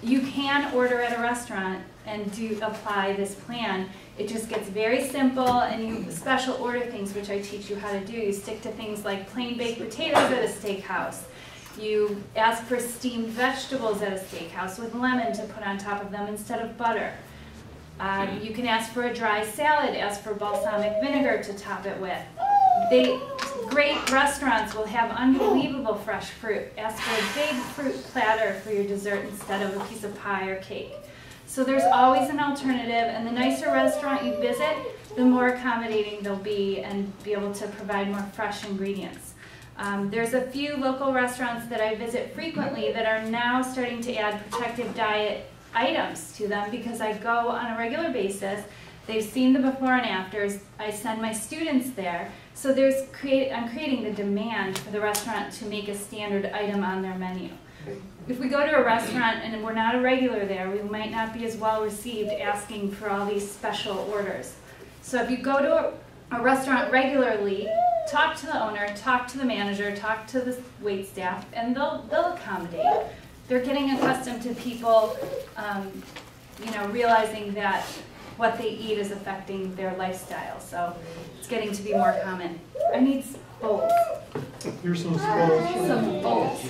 You can order at a restaurant and apply this plan. It just gets very simple, and you special order things, which I teach you how to do. You stick to things like plain baked potatoes at a steakhouse. You ask for steamed vegetables at a steakhouse with lemon to put on top of them instead of butter. You can ask for a dry salad, ask for balsamic vinegar to top it with. great restaurants will have unbelievable fresh fruit. Ask for a big fruit platter for your dessert instead of a piece of pie or cake. So there's always an alternative, and the nicer restaurant you visit, the more accommodating they'll be and be able to provide more fresh ingredients. There's a few local restaurants that I visit frequently that are now starting to add protective diet items to them because I go on a regular basis. They've seen the before and afters. I send my students there. So I'm creating the demand for the restaurant to make a standard item on their menu. If we go to a restaurant and we're not a regular there, we might not be as well received asking for all these special orders. So if you go to a restaurant regularly, talk to the owner, talk to the manager, talk to the wait staff, and they'll accommodate. They're getting accustomed to people, realizing that what they eat is affecting their lifestyle. So it's getting to be more common. I need bowls. Here's some bowls. Some bowls.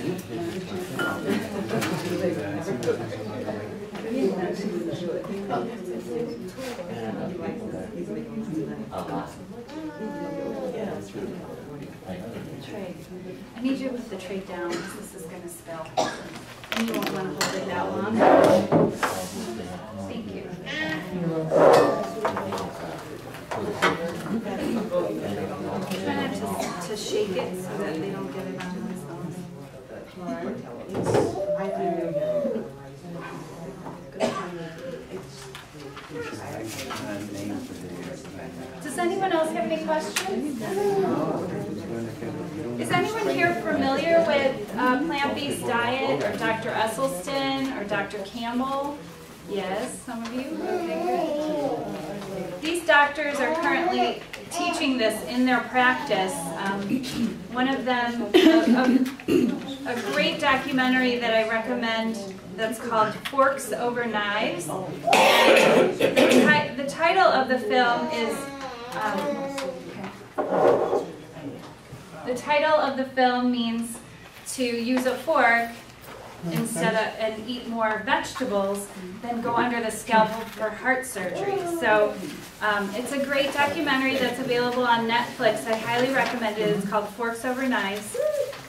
I need you with the tray down because this is going to spill. And you won't want to hold it that long. Thank you. Try not to shake it so that they don't get it on themselves. Does anyone else have any questions? Is anyone here familiar with plant-based diet or Dr. Esselstyn or Dr. Campbell? Yes, some of you? Okay, great. These doctors are currently teaching this in their practice. One of them, a great documentary that I recommend that's called Forks Over Knives. The title of the film is, the title of the film means to use a fork instead of and eat more vegetables than go under the scalpel for heart surgery. So it's a great documentary that's available on Netflix. I highly recommend it. It's called Forks Over Knives.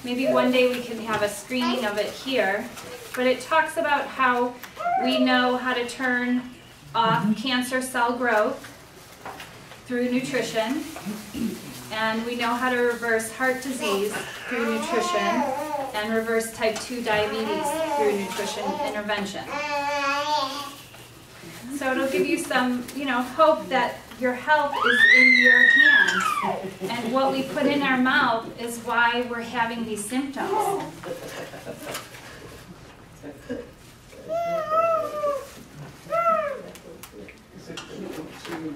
Maybe one day we can have a screening of it here. But it talks about how we know how to turn off cancer cell growth through nutrition, and we know how to reverse heart disease through nutrition, and reverse type 2 diabetes through nutrition intervention. So it'll give you some, hope that your health is in your hands, and what we put in our mouth is why we're having these symptoms.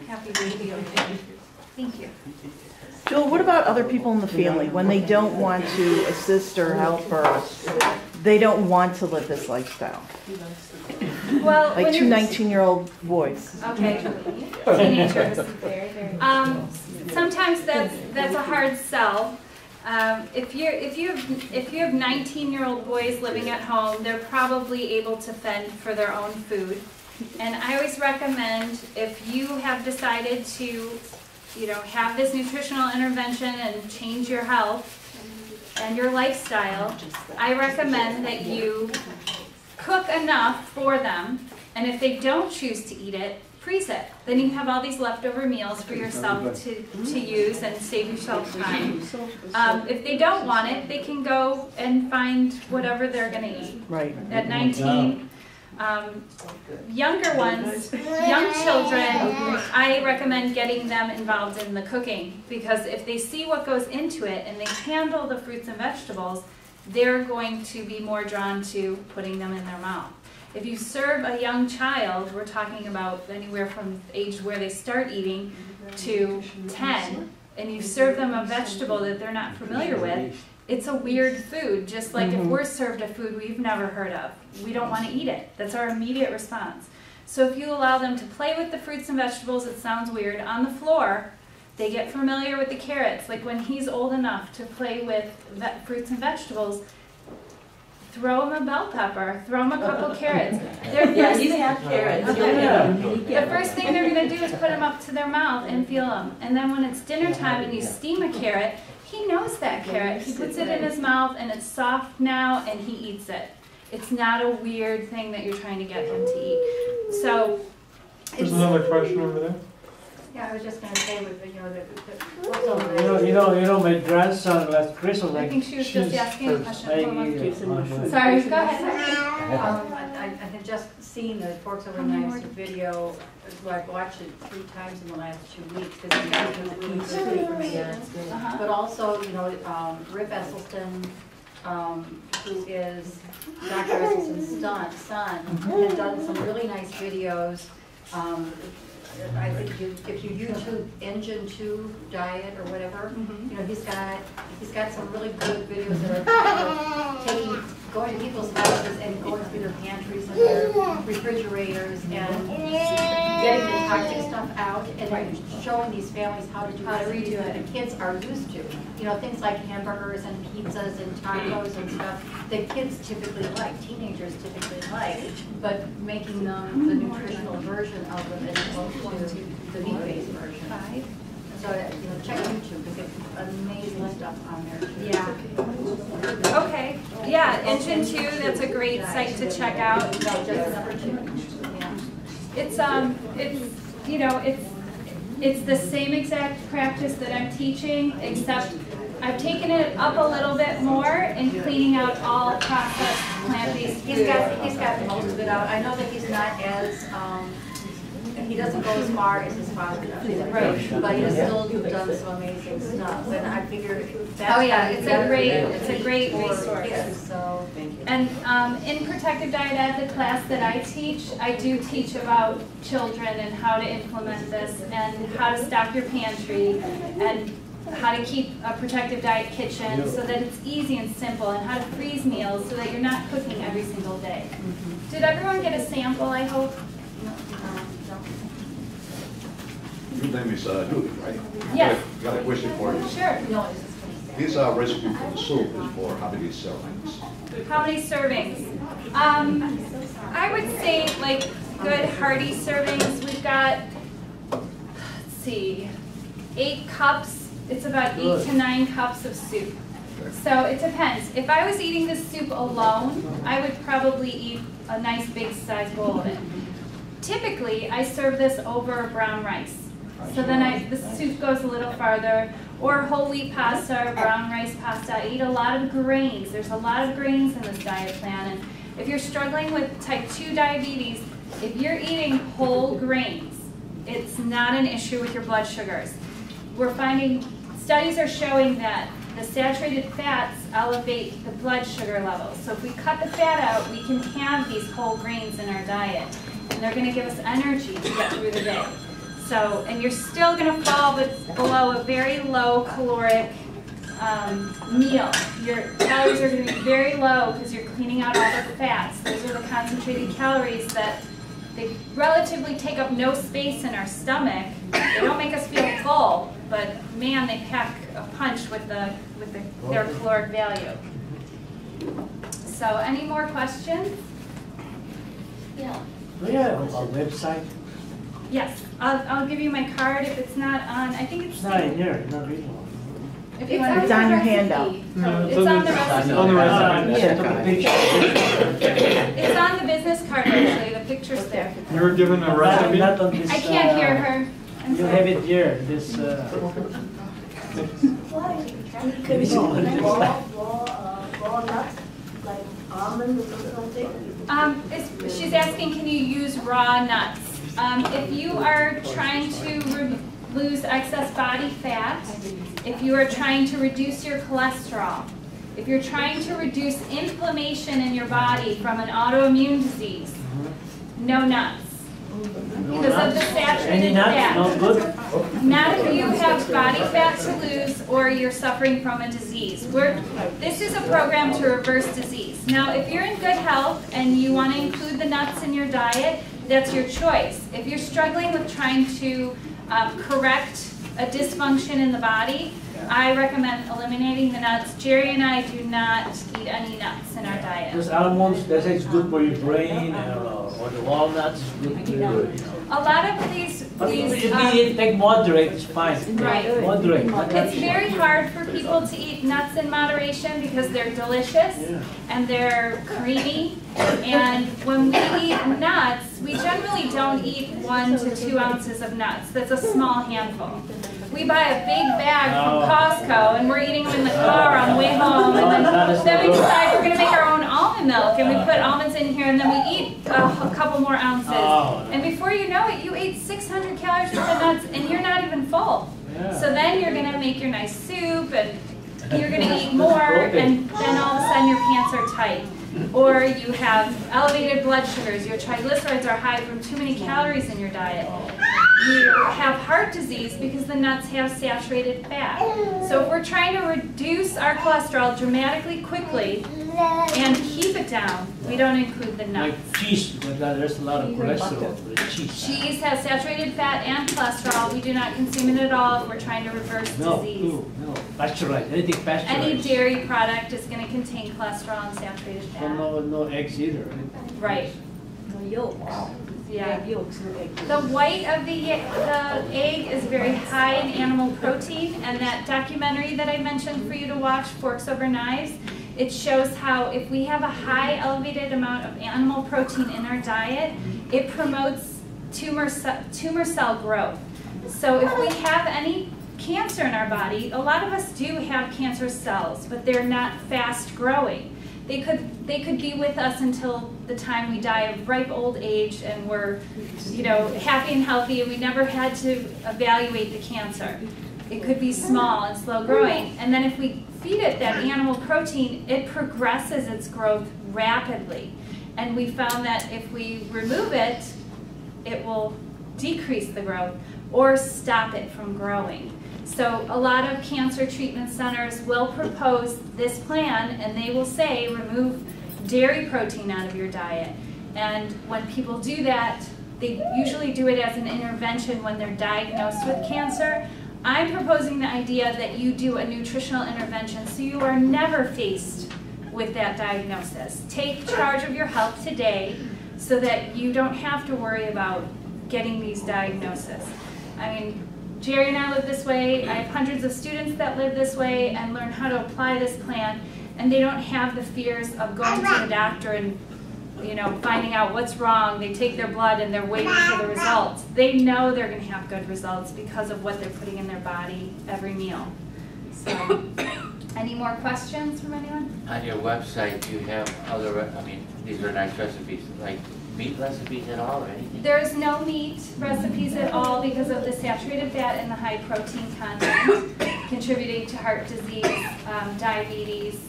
Happy baby. Thank you. Joel, what about other people in the family when they don't want to assist or help, or they don't want to live this lifestyle? Well, like two 19-year-old boys. Okay, teenagers. Sometimes that's a hard sell. If you have 19-year-old boys living at home, they're probably able to fend for their own food. And I always recommend, if you have decided to, have this nutritional intervention and change your health and your lifestyle, I recommend that you cook enough for them, and if they don't choose to eat it, freeze it. Then you have all these leftover meals for yourself to use and save yourself time. If they don't want it, they can go and find whatever they're going to eat. Right. At 19, younger ones, young children, I recommend getting them involved in the cooking, because if they see what goes into it and they handle the fruits and vegetables, they're going to be more drawn to putting them in their mouth. If you serve a young child, we're talking about anywhere from age where they start eating to 10, and you serve them a vegetable that they're not familiar with, it's a weird food, just like if we're served a food we've never heard of. We don't want to eat it. That's our immediate response. So if you allow them to play with the fruits and vegetables, it sounds weird, on the floor, they get familiar with the carrots. Like when he's old enough to play with fruits and vegetables, throw him a bell pepper, throw him a couple carrots. Yeah, you have carrots. The first thing they're going to do is put them up to their mouth and feel them. And then when it's dinner time and you steam a carrot, He knows that carrot. He puts it in his mouth and it's soft now and he eats it. It's not a weird thing that you're trying to get him to eat. So There's another question over there. Yeah, I was just gonna say with the, you know, My grandson last Christmas, I think she was just asking a question. Maggie, Sorry, go ahead. I had just seen the Forks Over Knives video, well, I've watched it 3 times in the last 2 weeks, because it's good information. But also, you know, Rip Esselstyn, who is Dr. Esselstyn's son, has done some really nice videos. I think if you YouTube Engine 2 diet or whatever, you know, he's got some really good videos that are going to people's houses and going through their pantries and their refrigerators and getting the toxic stuff out and showing these families how to do recipes that the kids are used to. You know, things like hamburgers and pizzas and tacos and stuff that kids typically like, teenagers typically like, but making them the nutritional version of them as opposed to the meat-based version. So, you know, check YouTube because it's amazing stuff on there. Yeah. Okay. Yeah, Engine 2, that's a great site to check out. No, just number 2. Yeah. It's you know, it's the same exact practice that I'm teaching, except I've taken it up a little bit more in cleaning out all processed plant-based food. He's got most of it out. I know that he's not as he doesn't go as far as his father does, right? But he has still done some amazing stuff, and I figured that's it's a great resource. Kids, so. And in Protective Diet Ed, the class that I do teach about children and how to implement this, and how to stock your pantry, and how to keep a protective diet kitchen so that it's easy and simple, and how to freeze meals so that you're not cooking every single day. Did everyone get a sample, I hope? Your name is Julie, right? Yes. Got a question for you. Sure. This recipe for the soup is for how many servings? How many servings? I would say like good hearty servings. We've got, let's see, 8 cups. It's about 8 to 9 cups of soup. So it depends. If I was eating this soup alone, I would probably eat a nice big size bowl of it. Typically, I serve this over brown rice. So then the soup goes a little farther, or whole wheat pasta or brown rice pasta. I eat a lot of grains. There's a lot of grains in this diet plan. And if you're struggling with type 2 diabetes, if you're eating whole grains, it's not an issue with your blood sugars. We're finding, studies are showing that the saturated fats elevate the blood sugar levels. So if we cut the fat out, we can have these whole grains in our diet. And they're going to give us energy to get through the day. So, and you're still going to fall below a very low caloric meal. Your calories are going to be very low because you're cleaning out all the fats. Those are the concentrated calories that they relatively take up no space in our stomach. They don't make us feel full, but man, they pack a punch with their caloric value. So, any more questions? Yeah. Do you have a website? Yes, I'll give you my card if it's not on. I think it's not in here, not reading one. If you want It's on your handout. No, it's on the recipe. On the recipe. It's on the business card actually. The picture's there. You were given a recipe? Not on this, I can't hear her. I'm you sorry. have it here, this... Could be raw nuts, like almond or something? She's asking, can you use raw nuts? If you are trying to lose excess body fat, if you are trying to reduce your cholesterol, if you're trying to reduce inflammation in your body from an autoimmune disease, no nuts. Because of the saturated fat. No good? Not if you have body fat to lose or you're suffering from a disease. This is a program to reverse disease. Now, if you're in good health and you want to include the nuts in your diet, that's your choice. If you're struggling with trying to correct a dysfunction in the body, I recommend eliminating the nuts. Jerry and I do not eat any nuts in our diet. Because almonds, they say it's good for your brain, or the walnuts is good for you. A lot of these But if These, you take moderate, it's fine. Right. Moderate. It's very hard for people to eat nuts in moderation because they're delicious and they're creamy. And when we eat nuts, we generally don't eat 1 to 2 ounces of nuts. That's a small handful. We buy a big bag from Costco and we're eating them in the car on the way home. And then we decide we're going to make our own almond milk and we put almonds in here and then we eat a couple more ounces. And before you know it, you ate 600 calories worth of nuts and you're not even full. So then you're going to make your nice soup and you're going to eat more and then all of a sudden your pants are tight. Or you have elevated blood sugars, your triglycerides are high from too many calories in your diet. You have heart disease because the nuts have saturated fat. So if we're trying to reduce our cholesterol dramatically quickly and keep it down, we don't include the nuts. Like cheese, there's a lot of cholesterol with cheese. Cheese has saturated fat and cholesterol. We do not consume it at all if we're trying to reverse disease. No, pasteurized, anything pasteurized. Any dairy product is going to contain cholesterol and saturated fat. No eggs either, right? Right. No yolks. Yeah. Egg yolks, no egg yolks. The white of the egg is very high in animal protein, and that documentary that I mentioned for you to watch, Forks Over Knives, it shows how if we have a high elevated amount of animal protein in our diet, it promotes tumor cell growth. So if we have any cancer in our body, a lot of us do have cancer cells, but they're not fast growing. They could be with us until the time we die of ripe old age and we're, happy and healthy and we never had to evaluate the cancer. It could be small and slow growing. And then if we feed it that animal protein, it progresses its growth rapidly. And we found that if we remove it, it will decrease the growth or stop it from growing. So a lot of cancer treatment centers will propose this plan and they will say remove dairy protein out of your diet. And when people do that, they usually do it as an intervention when they're diagnosed with cancer. I'm proposing the idea that you do a nutritional intervention so you are never faced with that diagnosis. Take charge of your health today so that you don't have to worry about getting these diagnoses. I mean, Jerry and I live this way. I have hundreds of students that live this way and learn how to apply this plan, and they don't have the fears of going to the doctor and finding out what's wrong. They take their blood and they're waiting for the results. They know they're going to have good results because of what they're putting in their body every meal. So, any more questions from anyone? On your website, do you have other, these are nice recipes, like meat recipes at all or anything? There's no meat recipes at all because of the saturated fat and the high protein content contributing to heart disease, diabetes,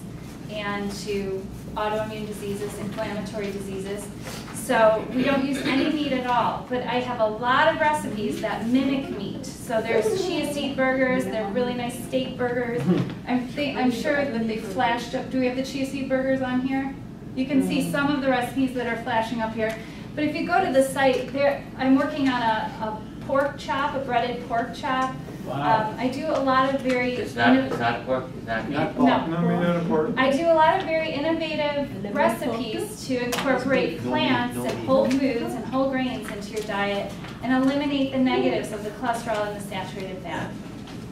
and to autoimmune diseases, inflammatory diseases. So we don't use any meat at all, but I have a lot of recipes that mimic meat. So there's chia seed burgers, they're really nice steak burgers. I'm sure that they flashed up. Do we have the chia seed burgers on here? You can see some of the recipes that are flashing up here. But if you go to the site, I'm working on a pork chop, a breaded pork chop. Wow. I do a lot of very... It's not pork? It's not meat? No. No, meat not important. I do a lot of very innovative recipes to incorporate plants and whole foods and whole grains into your diet and eliminate the negatives of the cholesterol and the saturated fat.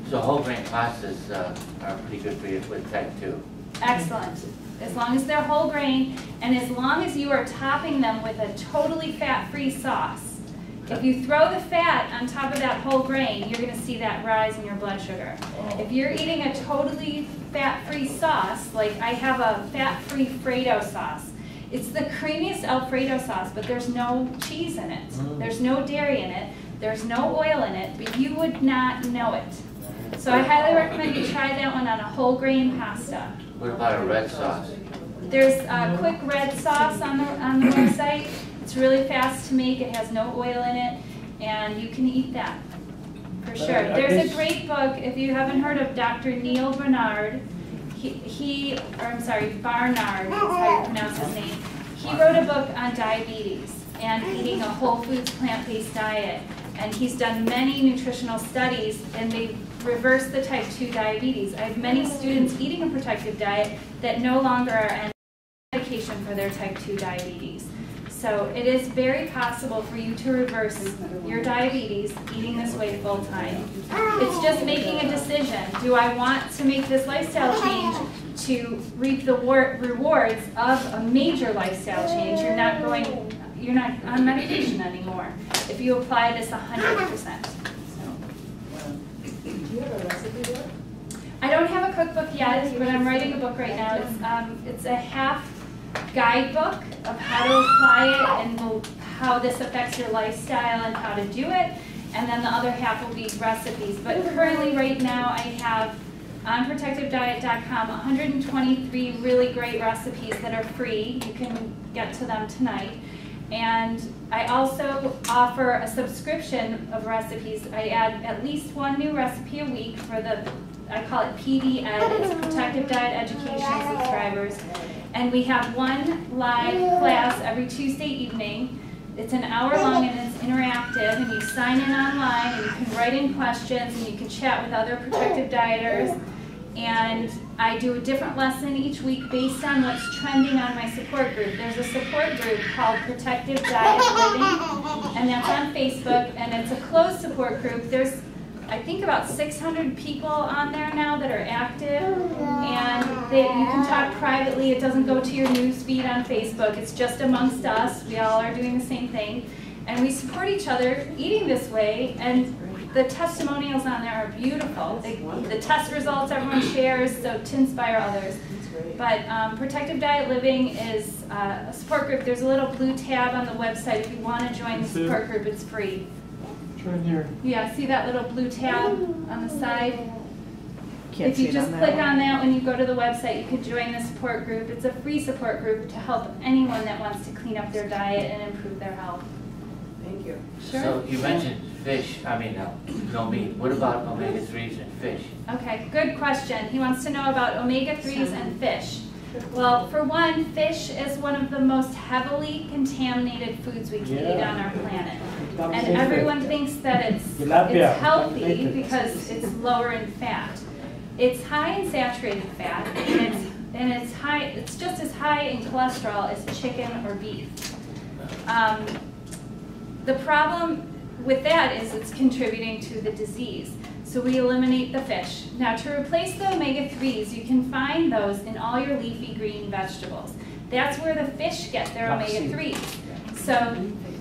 So whole grain pastas are pretty good for you with type 2? Excellent. As long as they're whole grain and as long as you are topping them with a totally fat-free sauce. If you throw the fat on top of that whole grain, you're going to see that rise in your blood sugar. If you're eating a totally fat-free sauce, like I have a fat-free Fredo sauce, it's the creamiest Alfredo sauce, but there's no cheese in it. There's no dairy in it. There's no oil in it, but you would not know it. So I highly recommend you try that one on a whole grain pasta. What about a red sauce? There's a quick red sauce on the website. It's really fast to make. It has no oil in it, and you can eat that for sure. There's a great book, if you haven't heard of Dr. Neil Barnard. Barnard is how you pronounce his name. He wrote a book on diabetes and eating a whole foods plant-based diet. And he's done many nutritional studies, and they've reversed the type 2 diabetes. I have many students eating a protective diet that no longer are on medication for their type 2 diabetes. So it is very possible for you to reverse your diabetes eating this way full time. It's just making a decision. Do I want to make this lifestyle change to reap the rewards of a major lifestyle change? You're not on medication anymore if you apply this 100%. Do you have a recipe book? I don't have a cookbook yet, but I'm writing a book right now. It's a half guidebook of how to apply it and how this affects your lifestyle and how to do it. And then the other half will be recipes. But currently right now I have on protectivediet.com 123 really great recipes that are free. You can get to them tonight. And I also offer a subscription of recipes. I add at least one new recipe a week for I call it PD Ed, it's Protective Diet Education subscribers. And we have one live class every Tuesday evening. It's an hour long and it's interactive, and you sign in online and you can write in questions and you can chat with other protective dieters. And I do a different lesson each week based on what's trending on my support group. There's a support group called Protective Diet Living, and that's on Facebook, and it's a closed support group. There's, I think, about 600 people on there now that are active, and you can talk privately. It doesn't go to your news feed on Facebook. It's just amongst us. We all are doing the same thing, and we support each other eating this way, and the testimonials on there are beautiful. The test results everyone shares, so to inspire others. But Protective Diet Living is a support group. There's a little blue tab on the website. If you want to join the support group, it's free. Right here. Yeah, see that little blue tab on the side? Can't If you see it just on that click one. on that when you go to the website, you can join the support group. It's a free support group to help anyone that wants to clean up their diet and improve their health. Thank you. Sure. So you mentioned fish, no meat. What about omega-3s in fish? Okay, good question. He wants to know about omega-3s and fish. Well, for one, fish is one of the most heavily contaminated foods we can eat on our planet. And everyone thinks that it's healthy because it's lower in fat. It's high in saturated fat, and it's just as high in cholesterol as chicken or beef. The problem with that is it's contributing to the disease. So we eliminate the fish. Now, to replace the omega-3s, you can find those in all your leafy green vegetables. That's where the fish get their omega-3s. So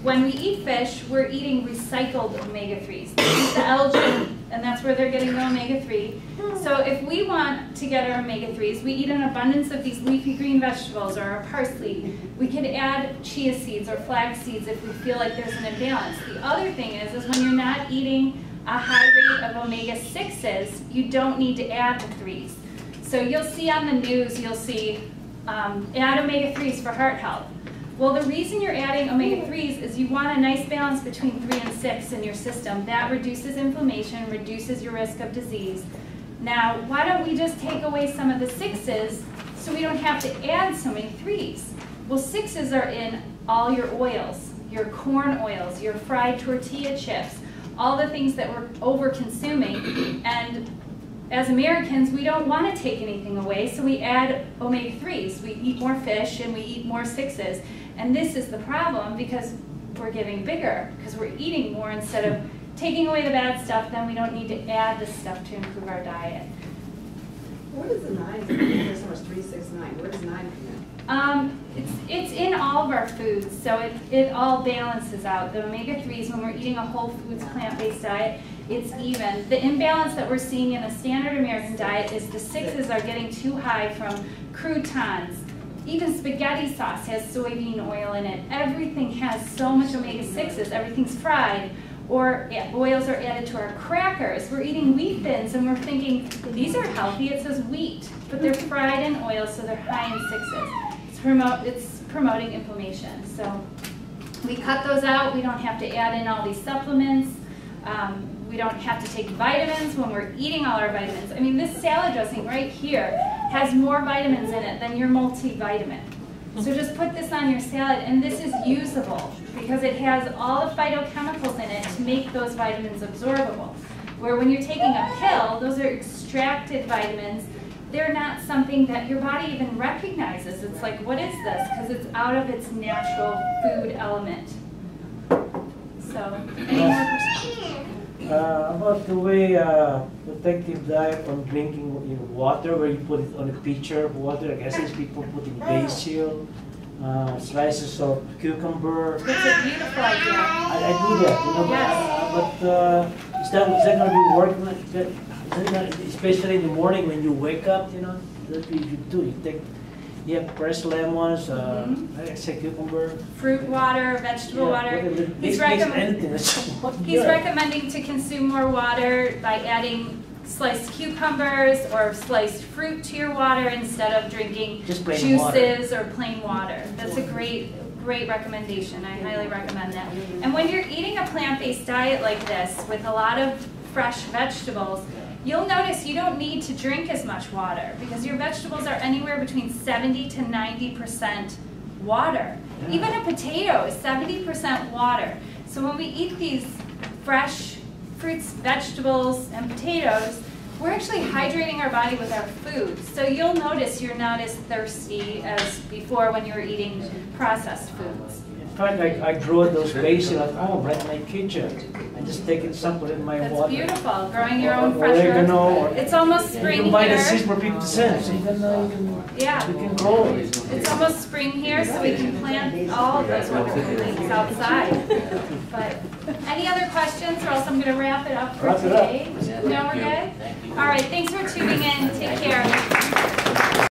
when we eat fish, we're eating recycled omega-3s. They use the algae, and that's where they're getting the omega-3. So if we want to get our omega-3s, we eat an abundance of these leafy green vegetables or our parsley. We could add chia seeds or flax seeds if we feel like there's an imbalance. The other thing is when you're not eating a high rate of omega-6s, you don't need to add the 3s. So you'll see on the news, you'll see add omega-3s for heart health. Well, the reason you're adding omega-3s is you want a nice balance between 3 and 6 in your system. That reduces inflammation, reduces your risk of disease. Now, why don't we just take away some of the 6s so we don't have to add so many 3s? Well, 6s are in all your oils, your corn oils, your fried tortilla chips, all the things that we're over-consuming. And as Americans, we don't want to take anything away, so we add omega-3s. We eat more fish and we eat more 6s. And this is the problem because we're getting bigger, because we're eating more instead of taking away the bad stuff. Then we don't need to add this stuff to improve our diet. What is the 9? There's so much 3, 6, 9. Where does 9 come in? It's in all of our foods, so it all balances out. The omega-3s, when we're eating a whole foods plant-based diet, it's even. The imbalance that we're seeing in a standard American diet is the 6s are getting too high from croutons. Even spaghetti sauce has soybean oil in it. Everything has so much omega-6s. Everything's fried. Or oils are added to our crackers. We're eating wheat thins and we're thinking, these are healthy. It says wheat, but they're fried in oil, so they're high in 6s. It's promoting inflammation. So we cut those out. We don't have to add in all these supplements. We don't have to take vitamins when we're eating all our vitamins. I mean, this salad dressing right here has more vitamins in it than your multivitamin. So just put this on your salad, and this is usable because it has all the phytochemicals in it to make those vitamins absorbable. Where when you're taking a pill, those are extracted vitamins they're not something that your body even recognizes. It's like, what is this? Because it's out of its natural food element. So, any more questions? About the way protective diet on drinking water, where you put it on a pitcher of water. I guess there's people putting basil, slices of cucumber. It's a beautiful idea. I do that, you know. Yes. But is that going to be working like that? Especially in the morning when you wake up, you know, that's what you do. You have pressed lemons, I say cucumber. Fruit water, vegetable water. He's recommending to consume more water by adding sliced cucumbers or sliced fruit to your water instead of drinking juices or plain water. That's a great recommendation. I highly recommend that. And when you're eating a plant-based diet like this with a lot of fresh vegetables, you'll notice you don't need to drink as much water because your vegetables are anywhere between 70 to 90% water. Yeah. Even a potato is 70% water. So when we eat these fresh fruits, vegetables, and potatoes, we're actually hydrating our body with our food. So you'll notice you're not as thirsty as before when you were eating processed foods. In fact, I grow those basil at home, right in my kitchen. I just take it, sample in my water. That's beautiful, growing your own fresh herbs. It's almost spring here. You can buy the seeds for 50 cents. You can grow it. It's almost spring here, so we can plant all of those wonderful things outside. But any other questions, or else I'm going to wrap it up for today. No, we're good? All right, thanks for tuning in.